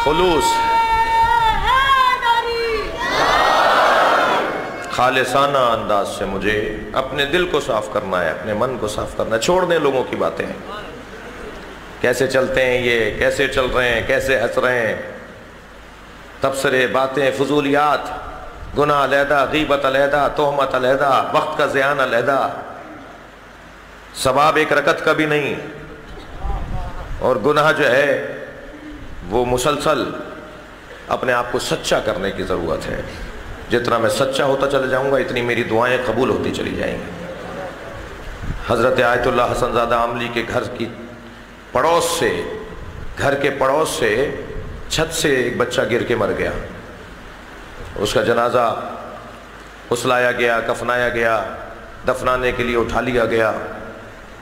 خلوص، خالصانہ انداز سے مجھے اپنے دل کو صاف کرنا ہے، اپنے من کو صاف کرنا ہے۔ چھوڑ دیں لوگوں کی باتیں، کیسے چلتے ہیں یہ، کیسے چل رہے ہیں، کیسے ہنس رہے ہیں، تبصرے، باتیں، فضولیات، گناہ علیحدہ، غیبت علیحدہ، تہمت علیحدہ، وقت کا زیان علیحدہ، ثواب ایک رکعت کا بھی نہیں، اور گناہ جو ہے وہ مسلسل اپنے آپ کو سچا کرنے کی ضرورت ہے۔ جتنا میں سچا ہوتا چلا جاؤں گا اتنی میری دعائیں قبول ہوتی چلی جائیں گی۔ حضرت آیت اللہ حسن زادہ عاملی کے گھر کے پڑوس سے چھت سے ایک بچہ گر کے مر گیا۔ اس کا جنازہ اسلایا گیا، کفنایا گیا، دفنانے کے لیے اٹھا لیا گیا۔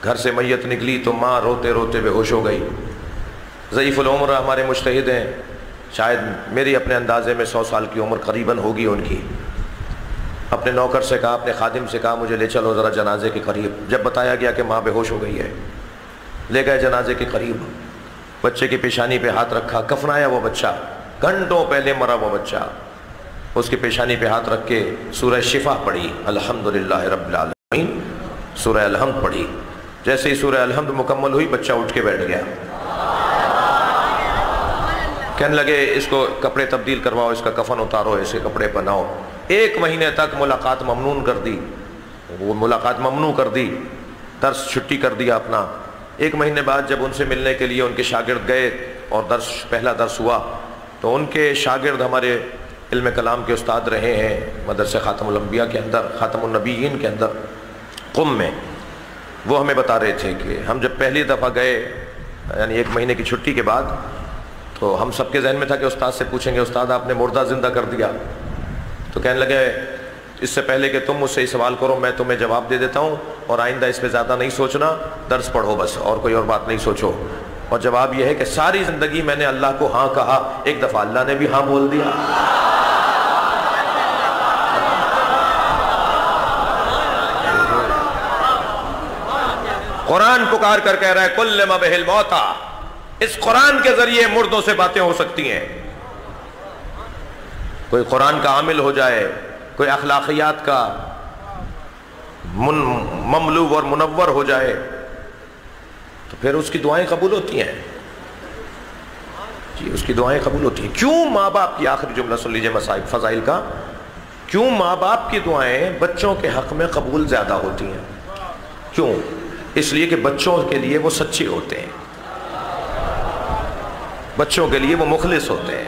گھر سے میت نکلی تو ماں روتے روتے بے ہوش ہو گئی۔ ضعیف العمر ہمارے مجتہد ہیں، شاید میری اپنے اندازے میں 100 سال کی عمر قریباً ہوگی ان کی۔ اپنے نوکر سے کہا، اپنے خادم سے کہا، مجھے لے چلو ذرا جنازے کے قریب۔ جب بتایا گیا کہ ماں بے ہوش ہو گئی ہے، لے گئے جنازے کے قریب، بچے کی پیشانی پہ ہاتھ رکھا، کفنایا وہ بچہ، گھنٹوں پہلے مرا وہ بچہ، اس کی پیشانی پہ ہاتھ رکھ کے سورہ شفا پڑھی، الحمدللہ رب العالمین، سورہ الحمد پڑھی۔ جیسے ہی سورہ الحمد مکمل ہوئی بچہ اٹھ کے بیٹھ گیا۔ کہنے لگے اس کو کپڑے تبدیل کرواؤ، اس کا کفن اتارو، اسے کپڑے پہناؤ۔ 1 مہینے تک ملاقات ممنوع کر دی، وہ ملاقات ممنوع کر دی، درس چھٹی کر دیا اپنا۔ 1 مہینے بعد جب ان سے ملنے کے لیے ان کے شاگرد گئے اور پہلا درس ہوا تو ان کے شاگرد ہمارے علم کلام کے استاد رہے ہیں مدرسہ خاتم الانبیاء کے اندر، خاتم النبیین کے اندر قم میں۔ وہ ہمیں بتا رہے تھے کہ ہم جب پہلی دفعہ گئے، یعنی 1 مہینے کی چھٹی کے بعد، تو ہم سب کے ذہن میں تھا کہ استاد سے پوچھیں گے، استاد آپ نے مردہ زندہ کر دیا؟ تو کہنے لگے اس سے پہلے کہ تم مجھ سے یہ سوال کرو میں تمہیں جواب دے دیتا ہوں، اور آئندہ اس پہ زیادہ نہیں سوچنا، درس پڑھو بس، اور کوئی اور بات نہیں سوچو۔ اور جواب یہ ہے کہ ساری زندگی میں نے اللہ کو ہاں کہا، ایک دفعہ اللہ نے بھی ہاں بول دیا۔ قرآن پکار کر کہہ رہا ہے کلم بہ الموتى، اس قرآن کے ذریعے مردوں سے باتیں ہو سکتی ہیں۔ کوئی قرآن کا عامل ہو جائے، کوئی اخلاقیات کا مملو اور منور ہو جائے تو پھر اس کی دعائیں قبول ہوتی ہیں جی، اس کی دعائیں قبول ہوتی ہیں۔ کیوں ماں باپ کی، آخری جملہ سن لیجئے مسائل فضائل کا، کیوں ماں باپ کی دعائیں بچوں کے حق میں قبول زیادہ ہوتی ہیں؟ کیوں؟ اس لیے کہ بچوں کے لیے وہ سچے ہوتے ہیں، بچوں کے لیے وہ مخلص ہوتے ہیں۔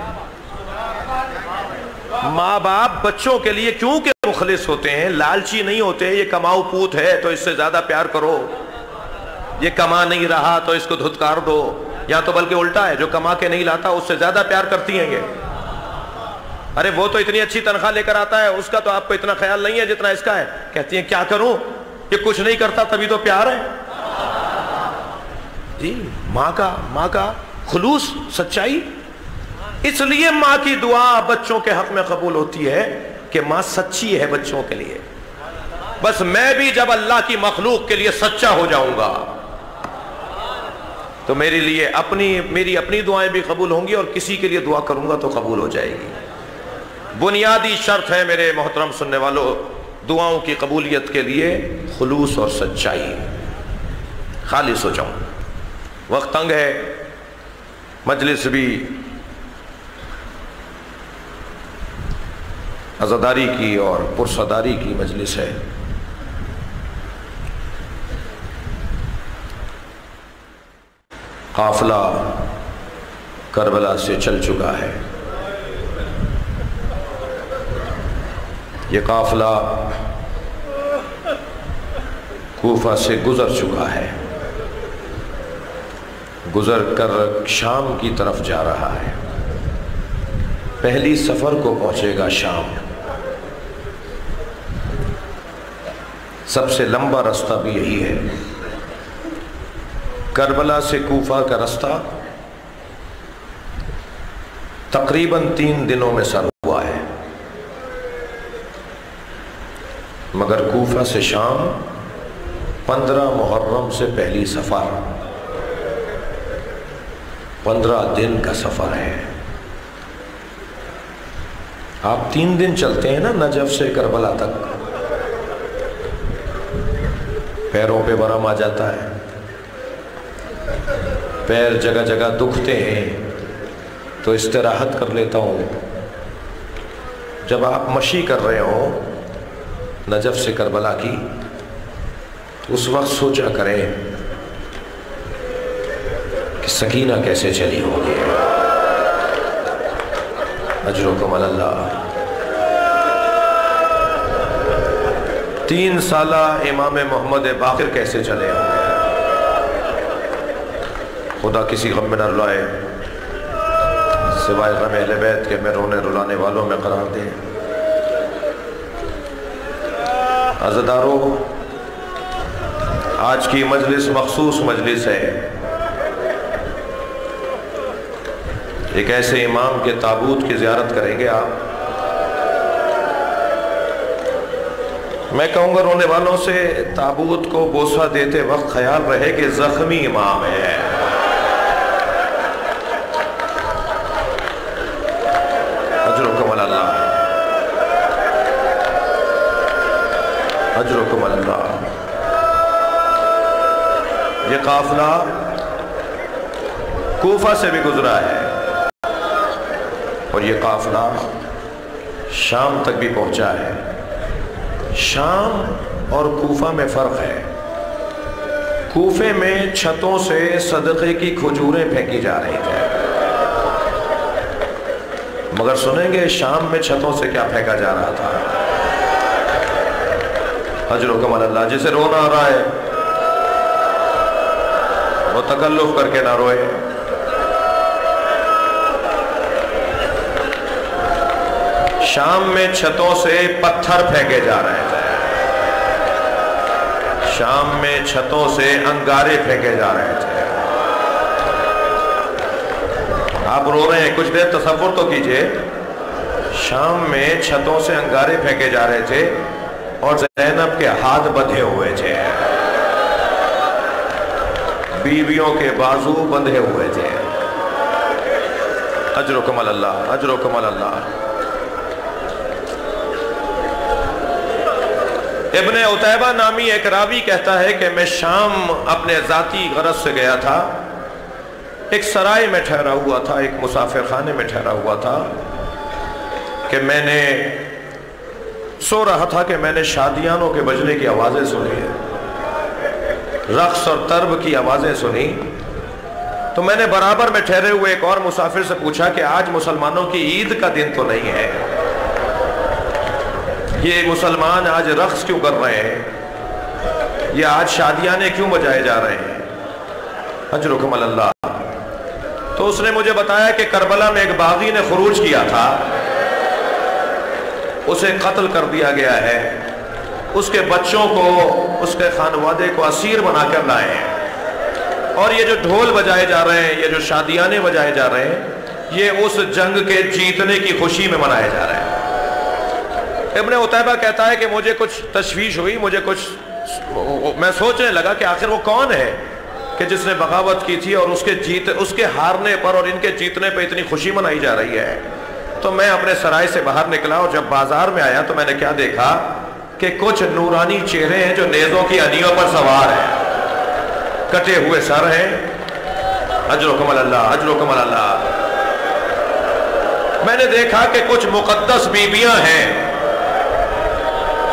ماں باپ بچوں کے لیے کیوں کہ مخلص ہوتے ہیں، لالچی نہیں ہوتے، یہ کماؤ پوت ہے تو اس سے زیادہ پیار کرو، یہ کما نہیں رہا تو اس کو دھتکار دو، یا تو بلکہ الٹا ہے، جو کما کے نہیں لاتا اس سے زیادہ پیار کرتی ہیں یہ۔ ارے وہ تو اتنی اچھی تنخواہ لے کر آتا ہے، اس کا تو آپ کو اتنا خیال نہیں ہے جتنا اس کا ہے۔ کہتی ہیں کیا کروں، یہ کچھ نہیں کرتا تبھی تو پیار ہے جی۔ ماں کا خلوص، سچائی، اس لیے ماں کی دعا بچوں کے حق میں قبول ہوتی ہے کہ ماں سچی ہے بچوں کے لیے۔ بس میں بھی جب اللہ کی مخلوق کے لیے سچا ہو جاؤں گا تو میری اپنی دعائیں بھی قبول ہوں گی، اور کسی کے لیے دعا کروں گا تو قبول ہو جائے گی۔ بنیادی شرط ہے میرے محترم سننے والوں دعاؤں کی قبولیت کے لیے خلوص اور سچائی، خالص ہو جاؤں۔ وقت تنگ ہے، مجلس بھی عزاداری کی اور پرصداری کی مجلس ہے۔ قافلہ کربلا سے چل چکا ہے، یہ قافلہ کوفہ سے گزر چکا ہے، گزر کر شام کی طرف جا رہا ہے۔ پہلی سفر کو پہنچے گا شام۔ سب سے لمبا رستہ بھی یہی ہے، کربلا سے کوفہ کا رستہ تقریباً 3 دنوں میں سر ہوا ہے، مگر کوفہ سے شام 15 محرم سے پہلی سفر، 15 دن کا سفر ہے۔ آپ 3 دن چلتے ہیں نا نجف سے کربلا تک، پیروں پہ ورم آ جاتا ہے، پیر جگہ جگہ دکھتے ہیں تو استراحت کر لیتا ہوں۔ جب آپ مشی کر رہے ہوں نجف سے کربلا کی تو اس وقت سوچا کریں کہ سکینہ کیسے چلی ہوگی۔ اجرکم علی اللہ۔ 3 سالہ امام محمد باقر کیسے چلے ہوں گے۔ خدا کسی غم میں نہ رلائے سوائے غم اہل بیت کے، میں رونے رلانے والوں میں قرار دے۔ عزادارو، آج کی مجلس مخصوص مجلس ہے، ایک ایسے امام کے تابوت کی زیارت کریں گے آپ۔ میں کہوں گا رونے والوں سے تابوت کو بوسہ دیتے وقت خیال رہے کہ زخمی امام ہے۔ اجرکم علی اللہ، اجرکم علی اللہ۔ یہ قافلہ کوفہ سے بھی گزرا ہے اور یہ قافلہ شام تک بھی پہنچا ہے۔ شام اور کوفہ میں فرق ہے، کوفے میں چھتوں سے صدقے کی کھجوریں پھینکی جا رہی تھیں، مگر سنیں گے شام میں چھتوں سے کیا پھینکا جا رہا تھا۔ اجرکم علی اللہ۔ جسے رونا آ رہا ہے وہ تکلف کر کے نہ روئے۔ شام میں چھتوں سے پتھر پھینکے جا رہے تھے، شام میں چھتوں سے انگارے پھینکے جا رہے تھے، آپ رو رہے ہیں, کچھ دیر تصور تو کیجئے. شام میں چھتوں سے انگارے پھینکے جا رہے تھے اور زینب کے ہاتھ بندھے ہوئے تھے, بیویوں کے بازو بندھے ہوئے تھے. اجرکم اللہ, اجرکم اللہ. ابن عتیبہ نامی ایک راوی کہتا ہے کہ میں شام اپنے ذاتی غرض سے گیا تھا, ایک سرائے میں ٹھہرا ہوا تھا, ایک مسافر خانے میں ٹھہرا ہوا تھا, کہ میں نے سو رہا تھا کہ میں نے شادیانوں کے بجنے کی آوازیں سنی, رقص اور طرب کی آوازیں سنی. تو میں نے برابر میں ٹھہرے ہوئے ایک اور مسافر سے پوچھا کہ آج مسلمانوں کی عید کا دن تو نہیں ہے, یہ مسلمان آج رقص کیوں کر رہے ہیں, یہ آج شادیانے کیوں بجائے جا رہے ہیں؟ اجرکم اللہ. تو اس نے مجھے بتایا کہ کربلا میں ایک باغی نے خروج کیا تھا, اسے قتل کر دیا گیا ہے, اس کے بچوں کو, اس کے خانوادے کو اسیر بنا کر لائے ہیں, اور یہ جو ڈھول بجائے جا رہے ہیں, یہ جو شادیانے بجائے جا رہے ہیں, یہ اس جنگ کے جیتنے کی خوشی میں منائے جا رہے ہیں. ابن عتیبہ کہتا ہے کہ مجھے کچھ تشویش ہوئی, میں سوچنے لگا کہ آخر وہ کون ہے کہ جس نے بغاوت کی تھی اور اس کے ہارنے پر اور ان کے جیتنے پہ اتنی خوشی منائی جا رہی ہے. تو میں اپنے سرائے سے باہر نکلا اور جب بازار میں آیا تو میں نے کیا دیکھا کہ کچھ نورانی چہرے ہیں جو نیزوں کی انیوں پر سوار ہیں, کٹے ہوئے سر ہیں. اجرکم اللہ, اجرکم اللہ. میں نے دیکھا کہ کچھ مقدس بیویاں ہیں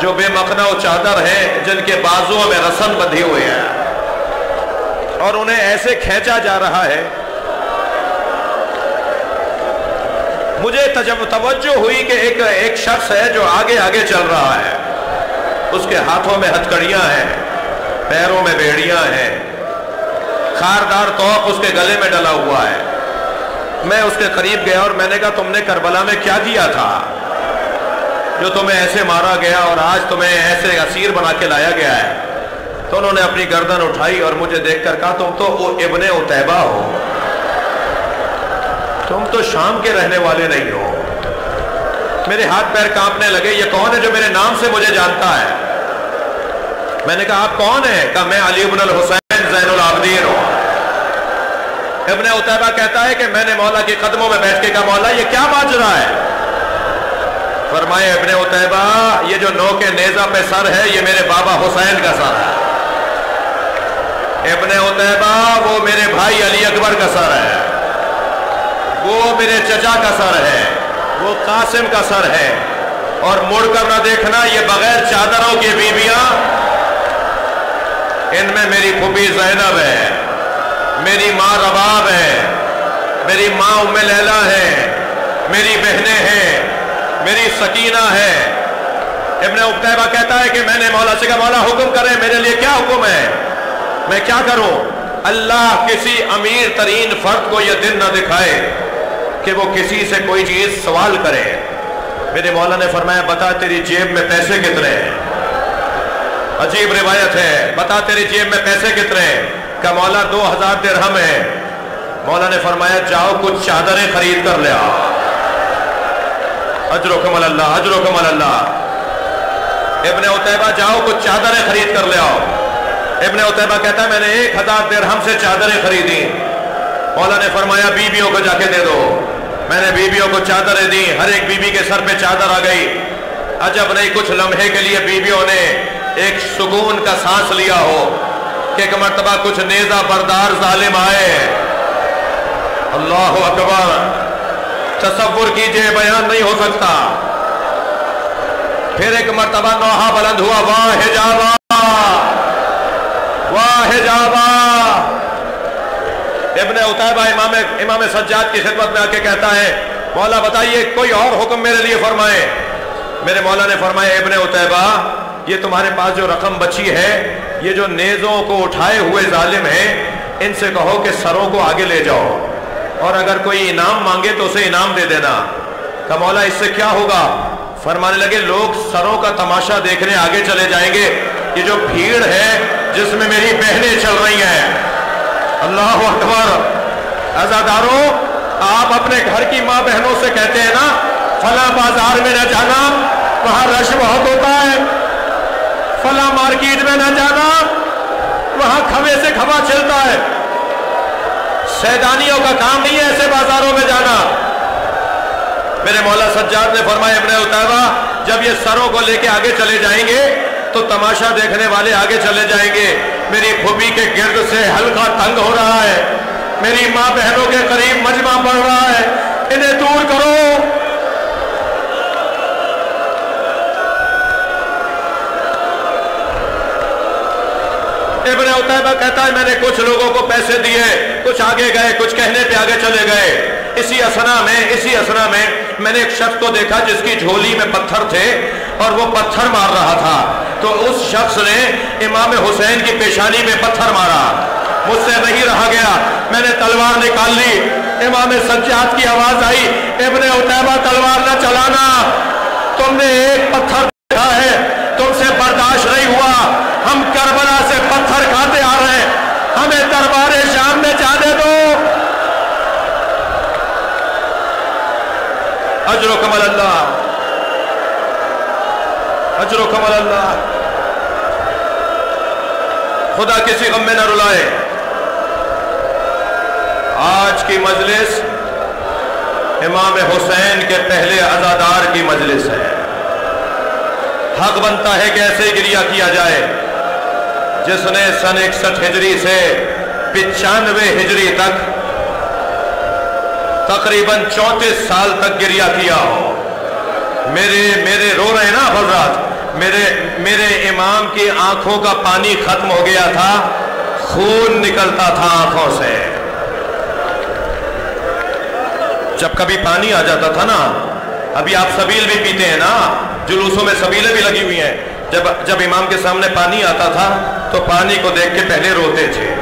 جو بے مقنا و چادر ہیں, جن کے بازوؤں میں رسن بندھی ہوئے ہیں اور انہیں ایسے کھینچا جا رہا ہے. مجھے توجہ ہوئی کہ ایک شخص ہے جو آگے آگے چل رہا ہے, اس کے ہاتھوں میں ہتھکڑیاں ہیں, پیروں میں بیڑیاں ہیں, خاردار توق اس کے گلے میں ڈلا ہوا ہے. میں اس کے قریب گیا اور میں نے کہا تم نے کربلا میں کیا کیا تھا جو تمہیں ایسے مارا گیا اور آج تمہیں ایسے اسیر بنا کے لایا گیا ہے؟ تو انہوں نے اپنی گردن اٹھائی اور مجھے دیکھ کر کہا تم تو ابن عتیبہ ہو, تم تو شام کے رہنے والے نہیں ہو. میرے ہاتھ پیر کانپنے لگے, یہ کون ہے جو میرے نام سے مجھے جانتا ہے؟ میں نے کہا آپ کون ہیں؟ کہا میں علی بن الحسین زین العابدین ہوں. ابن عتیبہ کہتا ہے کہ میں نے مولا کے قدموں میں بیٹھ کے کہا مولا یہ کیا ماجرا ہے؟ فرمائے ابن عتیبہ یہ جو نوک نیزہ پہ سر ہے یہ میرے بابا حسین کا سر ہے. ابن عتیبہ وہ میرے بھائی علی اکبر کا سر ہے, وہ میرے چچا کا سر ہے, وہ قاسم کا سر ہے, اور مڑ کر نہ دیکھنا یہ بغیر چادروں کی بیویاں, ان میں میری پھوپھی زینب ہے, میری ماں رباب ہے, میری ماں ام لیلہ ہے, میری بہنیں ہیں, میری سکینہ ہے. ابن عتیبہ کہتا ہے کہ میں نے مولا سے کہا مولا حکم کرے, میرے لیے کیا حکم ہے, میں کیا کروں؟ اللہ کسی امیر ترین فرد کو یہ دن نہ دکھائے کہ وہ کسی سے کوئی چیز سوال کرے. میرے مولا نے فرمایا بتا تیری جیب میں پیسے کتنے ہیں؟ عجیب روایت ہے, بتا تیری جیب میں پیسے کتنے ہیں؟ کہ مولا 2000 درہم ہے. مولا نے فرمایا جاؤ کچھ چادریں خرید کر لے آؤ. اجرکم اللہ, اجرکم اللہ. ابن عتیبہ جاؤ کچھ چادریں خرید کر لے آؤ. ابن عتیبہ کہتا ہے میں نے 1000 درہم سے چادریں خریدی. مولا نے فرمایا بیویوں کو جا کے دے دو. میں نے بیویوں کو چادریں دی, ہر ایک بیوی کے سر پہ چادر آ گئی. عجب نہیں کچھ لمحے کے لیے بیویوں نے ایک سکون کا سانس لیا ہو کہ ایک مرتبہ کچھ نیزہ بردار ظالم آئے. اللہ اکبر, تصور کیجئے بیان نہیں ہو سکتا. پھر ایک مرتبہ نوحہ بلند ہوا, واہ حجابہ واہ حجابہ. ابن عتیبہ امام سجاد کی خدمت میں آ کے کہتا ہے مولا بتائیے کوئی اور حکم میرے لیے فرمائے. میرے مولا نے فرمایا ابن عتیبہ یہ تمہارے پاس جو رقم بچی ہے, یہ جو نیزوں کو اٹھائے ہوئے ظالم ہیں ان سے کہو کہ سروں کو آگے لے جاؤ, اور اگر کوئی انعام مانگے تو اسے انعام دے دینا. کہا مولا اس سے کیا ہوگا؟ فرمانے لگے لوگ سروں کا تماشا دیکھنے آگے چلے جائیں گے. یہ جو بھیڑ ہے جس میں میری بہنیں چل رہی ہیں. اللہ اکبر. عزاداروں آپ اپنے گھر کی ماں بہنوں سے کہتے ہیں نا فلاں بازار میں نہ جانا وہاں رش بہت ہوتا ہے، فلاں مارکیٹ میں نہ جانا وہاں کھوے سے کھوا چلتا ہے. سیدانیوں کا کام نہیں ہے ایسے بازاروں میں جانا. میرے مولا سجاد نے فرمایا ابن عتیبہ جب یہ سروں کو لے کے آگے چلے جائیں گے تو تماشا دیکھنے والے آگے چلے جائیں گے. میری پھوپھی کے گرد سے حلقہ تنگ ہو رہا ہے، میری ماں بہنوں کے قریب مجمع پڑ رہا ہے، انہیں دور کرو. ابن عتیبہ کہتا ہے میں نے کچھ لوگوں کو پیسے دیے، کچھ آگے گئے، کچھ کہنے پہ آگے چلے گئے. اسی اسنا میں میں نے ایک شخص کو دیکھا جس کی جھولی میں پتھر تھے اور وہ پتھر مار رہا تھا. تو اس شخص نے امام حسین کی پیشانی میں پتھر مارا. مجھ سے نہیں رہا گیا، میں نے تلوار نکال لی. امام سجاد کی آواز آئی ابن عتیبہ تلوار نہ چلانا، تم نے ایک پتھر دیکھا ہے، تم سے برداشت نہیں ہوا. ہم کربلا سے پتھر کھاتے آ رہے ہیں، ہمیں دربار شام میں جانے دو. اجرکم اللہ، اجرکم اللہ. خدا کسی غم میں نہ رلائے. آج کی مجلس امام حسین کے پہلے عزادار کی مجلس ہے. حق بنتا ہے کہ ایسے گریہ کیا جائے جس نے سن 61 ہجری سے 95 ہجری تک تقریباً 34 سال تک گریہ کیا ہو. میرے رو رہے ہیں نا حضرات، میرے امام کی آنکھوں کا پانی ختم ہو گیا تھا، خون نکلتا تھا آنکھوں سے. جب کبھی پانی آ جاتا تھا نا، ابھی آپ سبیل بھی پیتے ہیں نا، جلوسوں میں سبیلیں بھی لگی ہوئی ہیں. جب امام کے سامنے پانی آتا تھا تو پانی کو دیکھ کے پہلے روتے تھے.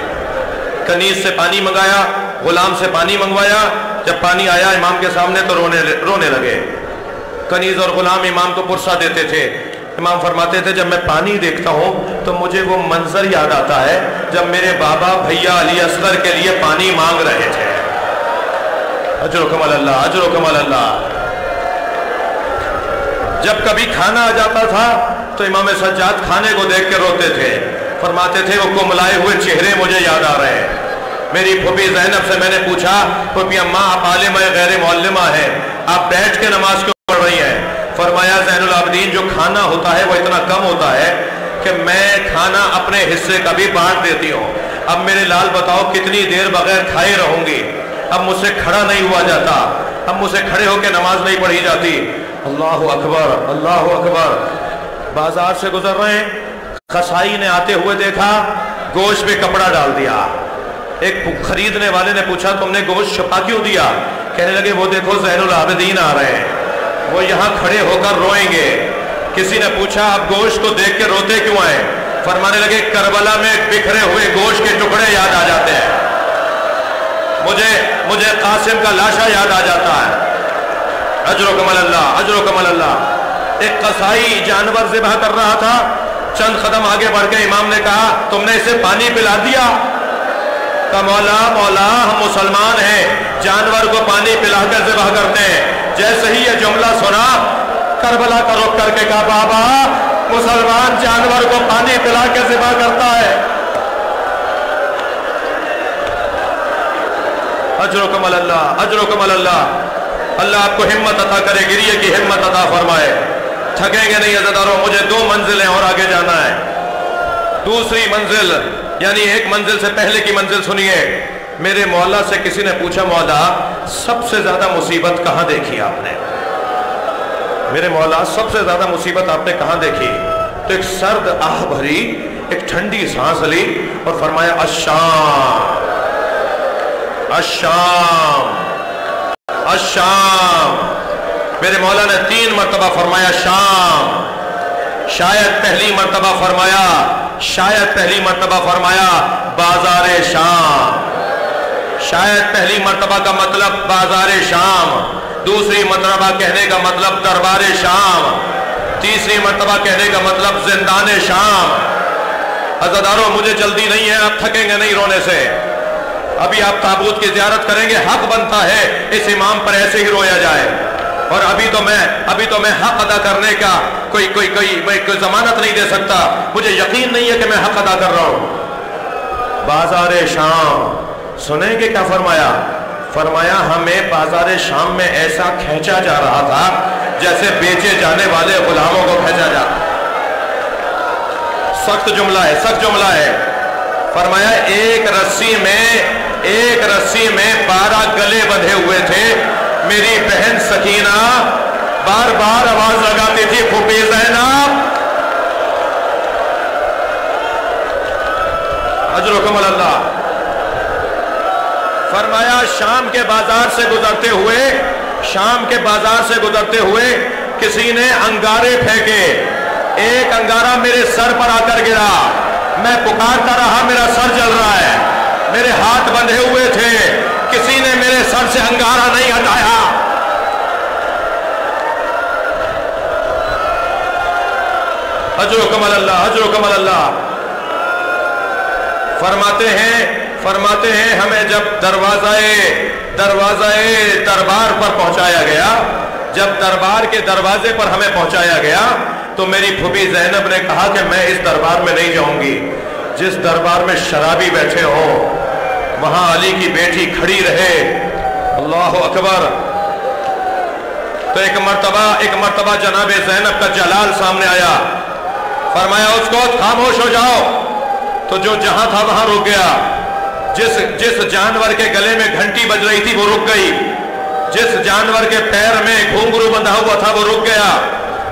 کنیز سے پانی منگایا، غلام سے پانی منگوایا، جب پانی آیا امام کے سامنے تو رونے لگے. کنیز اور غلام امام کو پرسہ دیتے تھے. امام فرماتے تھے جب میں پانی دیکھتا ہوں تو مجھے وہ منظر یاد آتا ہے جب میرے بابا بھیا علی اصغر کے لیے پانی مانگ رہے تھے. اجرکم اللہ، اجرکم اللہ. جب کبھی کھانا آ جاتا تھا تو امام سجاد کھانے کو دیکھ کے روتے تھے. فرماتے تھے وہ کملائے ہوئے چہرے مجھے یاد آ رہے ہیں. میری پھوپھی زینب سے میں نے پوچھا پھوپھی اماں آپ عالمہ غیر معلمہ ہیں، آپ بیٹھ کے نماز کیوں پڑھ رہی ہیں؟ فرمایا زین العابدین جو کھانا ہوتا ہے وہ اتنا کم ہوتا ہے کہ میں کھانا اپنے حصے کا بھی بانٹ دیتی ہوں. اب میرے لال بتاؤ کتنی دیر بغیر کھائے رہوں گی؟ اب مجھ سے کھڑا نہیں ہوا جاتا، اب مجھ سے کھڑے ہو کے نماز نہیں پڑھی جاتی. اللہ اکبر، اللہ اکبر. بازار سے گزر رہے ہیں، قصائی نے آتے ہوئے دیکھا، گوشت پہ کپڑا ڈال دیا. ایک خریدنے والے نے پوچھا تم نے گوشت چھپا کیوں دیا؟ کہنے لگے وہ دیکھو زین العابدین آ رہے ہیں، وہ یہاں کھڑے ہو کر روئیں گے. کسی نے پوچھا آپ گوشت کو دیکھ کے روتے کیوں ہیں؟ فرمانے لگے کربلا میں بکھرے ہوئے گوشت کے ٹکڑے یاد آ جاتے ہیں، مجھے قاسم کا لاشا یاد آ جاتا ہے. اجرکم اللہ، اجرکم اللہ. ایک قصائی جانور ذبح کر رہا تھا، چند قدم آگے بڑھ کے امام نے کہا تم نے اسے پانی پلا دیا؟ کہا مولا مولا ہم مسلمان ہیں، جانور کو پانی پلا کر ذبح کرتے ہیں. جیسے ہی یہ جملہ سنا کربلا کا رخ کر کے کہا بابا مسلمان جانور کو پانی پلا کے ذبح کرتا ہے. اجرکم اللہ، اجرکم اللہ. اللہ آپ کو ہمت عطا کرے، گریے کی ہمت عطا فرمائے. تھکیں گے نہیں عزیزانو. مجھے 2 منزلیں اور آگے جانا ہے. دوسری منزل یعنی ایک منزل سے پہلے کی منزل سنیے. میرے مولا سے کسی نے پوچھا مولا سب سے زیادہ مصیبت کہاں دیکھی آپ نے؟ میرے مولا سب سے زیادہ مصیبت آپ نے کہاں دیکھی؟ تو ایک سرد آہ بھری ایک ٹھنڈی سانس لی اور فرمایا الشام، الشام، الشام. میرے مولا نے 3 مرتبہ فرمایا شام. شاید پہلی مرتبہ فرمایا، شاید پہلی مرتبہ فرمایا بازار شام. شاید پہلی مرتبہ کا مطلب بازار شام، دوسری مرتبہ کہنے کا مطلب دربار شام، تیسری مرتبہ کہنے کا مطلب زندان شام. عزادارو مجھے جلدی نہیں ہے، آپ تھکیں گے نہیں رونے سے. ابھی آپ تابوت کی زیارت کریں گے، حق بنتا ہے اس امام پر ایسے ہی رویا جائے، اور ابھی تو میں حق ادا کرنے کا کوئی ضمانت نہیں دے سکتا، مجھے یقین نہیں ہے کہ میں حق ادا کر رہا ہوں۔ بازار شام سنیں گے کیا فرمایا؟ فرمایا ہمیں بازار شام میں ایسا کھینچا جا رہا تھا جیسے بیچے جانے والے غلاموں کو کھینچا جا رہا۔ سخت جملہ ہے۔ فرمایا ایک رسی میں 12 گلے بندھے ہوئے تھے۔ میری بہن سکینہ بار بار آواز لگاتی تھی، پھوپھی زینب اجرکم اللہ۔ فرمایا شام کے بازار سے گزرتے ہوئے کسی نے انگارے پھینکے، ایک انگارہ میرے سر پر آ کر گرا، میں پکارتا رہا، میرا سر جل رہا ہے، میرے ہاتھ بندھے ہوئے تھے، کسی نے میرے سر سے انگارہ نہیں ہٹایا۔ اجرکم اللہ۔ فرماتے ہیں ہمیں جب دروازہ دربار پر پہنچایا گیا، جب دربار کے دروازے پر ہمیں پہنچایا گیا تو میری پھوپھی زینب نے کہا کہ میں اس دربار میں نہیں جاؤں گی، جس دربار میں شرابی بیٹھے ہوں وہاں علی کی بیٹی کھڑی رہے۔ اللہ اکبر۔ تو ایک مرتبہ جناب زینب کا جلال سامنے آیا، فرمایا اس کو خاموش ہو جاؤ، تو جو جہاں تھا وہاں رک گیا۔ جس جانور کے گلے میں گھنٹی بج رہی تھی وہ رک گئی، جس جانور کے پیر میں گھنگرو بندھا ہوا تھا وہ رک گیا،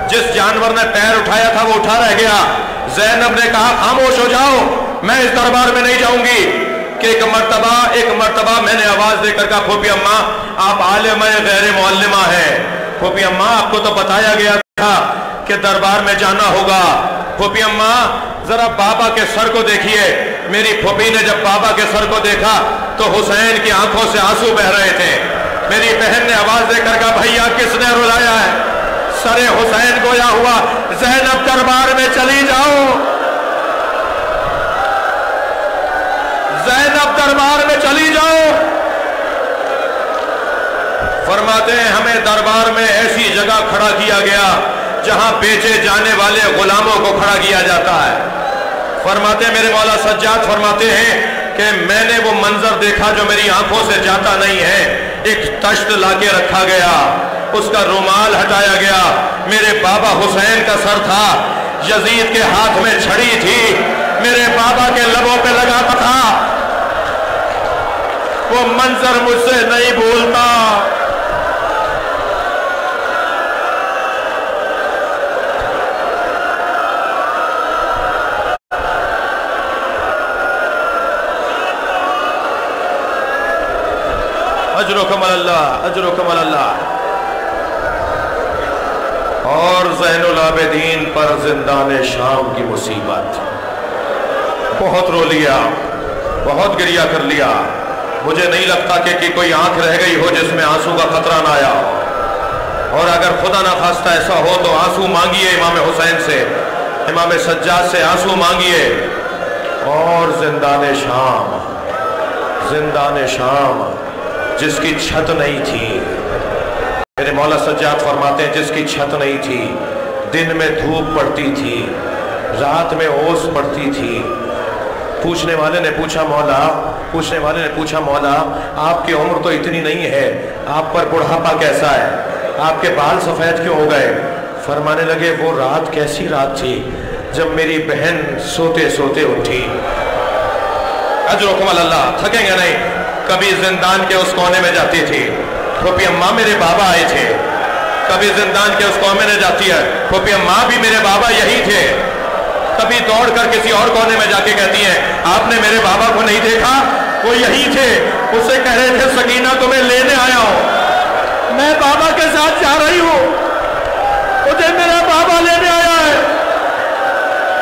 جس جانور نے پیر اٹھایا تھا وہ اٹھا رہ گیا۔ زینب نے کہا خاموش ہو جاؤ، میں اس دربار میں نہیں جاؤں گی۔ کہ ایک مرتبہ میں نے آواز دے کر کہا پھوپھی اماں آپ عالمہ غیر معلمہ ہیں، پھوپھی اماں آپ کو تو بتایا گیا تھا کہ دربار میں جانا ہوگا۔ پھوپھی اماں ذرا بابا کے سر کو دیکھیے۔ میری پھوپھی نے جب بابا کے سر کو دیکھا تو حسین کی آنکھوں سے آنسو بہ رہے تھے۔ میری بہن نے آواز دے کر کہا بھیا کس نے رلایا ہے؟ سر حسین گویا ہوا۔ زینب دربار میں چلی جاؤ، زینب دربار میں چلی جاؤ۔ فرماتے ہیں ہمیں دربار میں ایسی جگہ کھڑا کیا گیا جہاں بیچے جانے والے غلاموں کو کھڑا کیا جاتا ہے۔ فرماتے ہیں میرے مولا سجاد فرماتے ہیں کہ میں نے وہ منظر دیکھا جو میری آنکھوں سے جاتا نہیں ہے۔ ایک تشت لا کے رکھا گیا، اس کا رومال ہٹایا گیا، میرے بابا حسین کا سر تھا، یزید کے ہاتھ میں چھڑی تھی، میرے بابا کے لبوں پہ لگاتا تھا۔ وہ منظر مجھ سے نہیں بھولتا۔ اجرکم اللہ۔ اور زین العابدین پر زندان شام کی مصیبت، بہت رو لیا، بہت گریہ کر لیا۔ مجھے نہیں لگتا کہ کوئی آنکھ رہ گئی ہو جس میں آنسو کا قطرہ نہ آیا ہو، اور اگر خدا نہ خواستہ ایسا ہو تو آنسو مانگیے امام حسین سے، امام سجاد سے آنسو مانگیے۔ اور زندان شام جس کی چھت نہیں تھی، میرے مولا سجاد فرماتے ہیں جس کی چھت نہیں تھی، دن میں دھوپ پڑتی تھی، رات میں اوس پڑتی تھی۔ پوچھنے والے نے پوچھا مولا آپ کی عمر تو اتنی نہیں ہے، آپ پر بڑھاپا کیسا ہے، آپ کے بال سفید کیوں ہو گئے؟ فرمانے لگے وہ رات کیسی رات تھی جب میری بہن سوتے سوتے اٹھی۔ اجرکم اللہ، تھکیں گے نہیں۔ کبھی زندان کے اس کونے میں جاتی تھی، پھوپھی اماں میرے بابا آئے تھے۔ کبھی زندان کے اس کونے میں جاتی ہے، پھوپھی اماں بھی میرے بابا یہی تھے۔ کبھی دوڑ کر کسی اور کونے میں جا کے کہتی ہیں آپ نے میرے بابا کو نہیں دیکھا، وہ یہی تھے۔ اس سے کہہ رہے تھے سکینہ تمہیں لینے آیا ہوں، میں بابا کے ساتھ جا رہی ہوں، مجھے میرا بابا لینے آیا ہے۔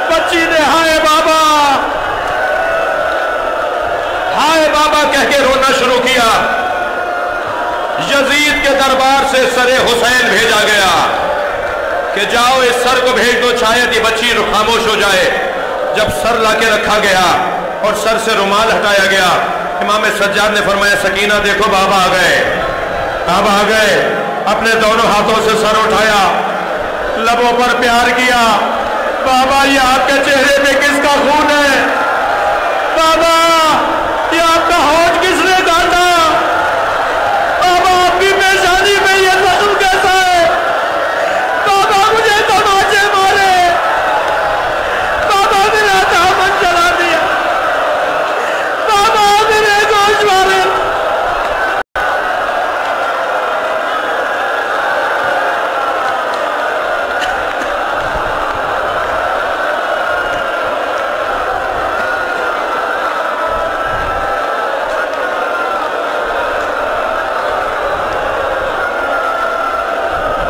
بچی نے ہائے بابا کہہ کے رونا شروع کیا۔ یزید کے دربار سے سر حسین بھیجا گیا کہ جاؤ اس سر کو بھیج دو، شاید یہ بچی خاموش ہو جائے۔ جب سر لا کے رکھا گیا اور سر سے رومال ہٹایا گیا امام سجاد نے فرمایا سکینہ دیکھو بابا آ گئے، بابا آ گئے، اپنے دونوں ہاتھوں سے سر اٹھایا، لبوں پر پیار کیا، بابا یہ آپ کے چہرے پہ کس کا خون ہے؟ بابا یہ آپ کا ہونٹ کس نے کاٹا؟ بابا آپ کی پیشانی میں یہ زخم کیسا ہے؟ بابا مجھے تماچے مارے، بابا میرا دامن جلا دیا، بابا میرے گوشت مارے۔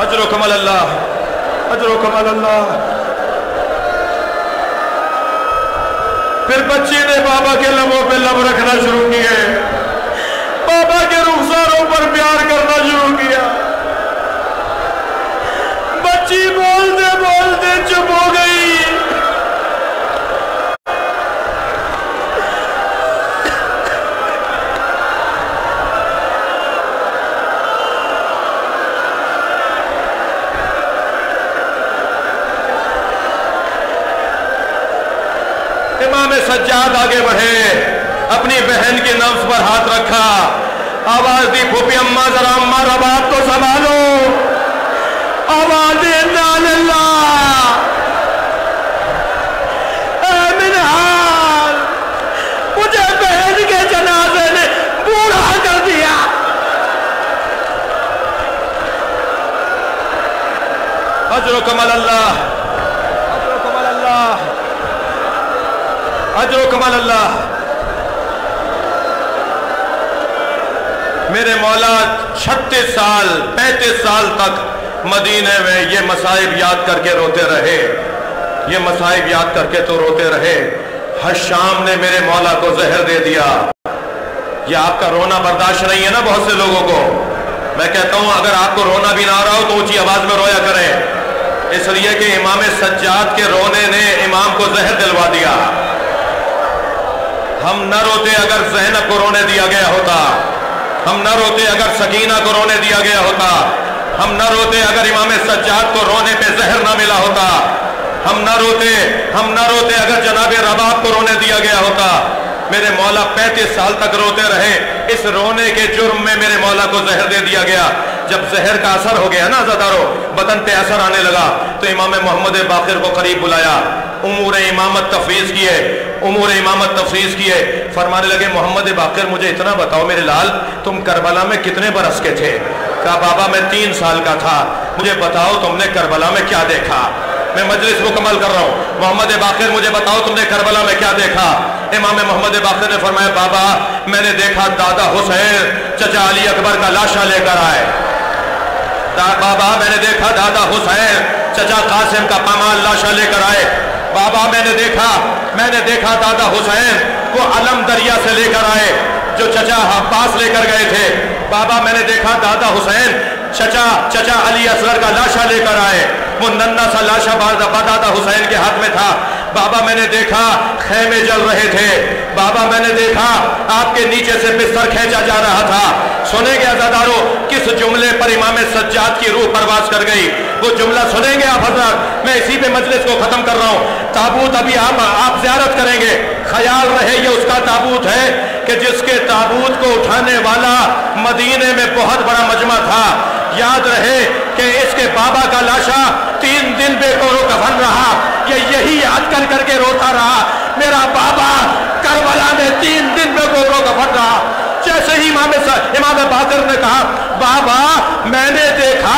اجر و کمال اللہ، اجر و کمال اللہ۔ پھر بچی نے بابا کے لبوں پہ لب رکھنا شروع کیے، بابا کے رخساروں پر پیار کرنا شروع کیا۔ بچی بولتے بولتے چپ ہو گئی۔ امام سجاد آگے بڑھے، اپنی بہن کے نفس پر ہاتھ رکھا، آواز دی پھوپھی اماں ذرا اماں رباب کو سنبھالو، آواز دی انا للہ، اے منحال مجھے بہن کے جنازے نے بوڑھا کر دیا۔ اجر و کمال اللہ، اجر و کمال اللہ، اجر و کمال اللہ۔ میرے مولا 36 سال 35 سال تک مدینے میں یہ مصائب یاد کر کے روتے رہے، یہ مصائب یاد کر کے تو روتے رہے۔ حشام نے میرے مولا کو زہر دے دیا۔ یہ آپ کا رونا برداشت نہیں ہے نا بہت سے لوگوں کو، میں کہتا ہوں اگر آپ کو رونا بھی نہ آ رہا ہو تو اونچی آواز میں رویا کریں، اس لیے کہ امام سجاد کے رونے نے امام کو زہر دلوا دیا۔ ہم نہ روتے اگر زینب کو رونے دیا گیا ہوتا، ہم نہ روتے اگر سکینہ کو رونے دیا گیا ہوتا، ہم نہ روتے اگر امام سجاد کو رونے پہ زہر نہ ملا ہوتا، ہم نہ روتے اگر جناب رباب کو رونے دیا گیا ہوتا۔ میرے مولا 35 سال تک روتے رہے، اس رونے کے جرم میں میرے مولا کو زہر دے دیا گیا۔ جب زہر کا اثر ہو گیا نا عزادارو، بدن پہ اثر آنے لگا تو امام محمد باقر کو قریب بلایا، امور امامت تفویض کیے، فرمانے لگے محمد باقر مجھے اتنا بتاؤ میرے لال تم کربلا میں کتنے برس کے تھے؟ کہا بابا میں 3 سال کا تھا، مجھے بتاؤ تم نے کربلا میں کیا دیکھا؟ میں مجلس مکمل کر رہا ہوں، محمد باقر مجھے بتاؤ تم نے کربلا میں کیا دیکھا؟ امام محمد باقر نے فرمایا بابا میں نے دیکھا دادا حسین چچا علی اکبر کا لاشا لے کر آئے، بابا میں نے دیکھا دادا حسین چچا قاسم کا پامال لاشا لے کر آئے، بابا میں نے دیکھا دادا حسین کو علم دریا سے لے کر آئے جو چچا عباس لے کر گئے تھے، بابا میں نے دیکھا دادا حسین چچا علی اصغر کا لاشا لے کر آئے، وہ ننھا سا لاشا دادا حسین کے ہاتھ میں تھا، بابا میں نے دیکھا خیمے جل رہے تھے، بابا میں نے دیکھا آپ کے نیچے سے بستر کھینچا جا رہا تھا۔ سنیں گے عزادارو کس جملے پر امام سجاد کی روح پرواز کر گئی، وہ جملہ سنیں گے آپ حضرات، میں اسی پہ مجلس کو ختم کر رہا ہوں۔ تابوت ابھی آپ زیارت کریں گے، خیال رہے یہ اس کا تابوت ہے کہ جس کے تابوت کو اٹھانے والا مدینے میں بہت بڑا مجمع تھا، یاد رہے کہ اس کے بابا کا لاشا 3 دن بے کور و کفن رہا، یہ یہی یاد کر کے روتا رہا میرا بابا کربلا میں 3 دن بے کور و کفن رہا۔ جیسے ہی امام باقر نے کہا بابا میں نے دیکھا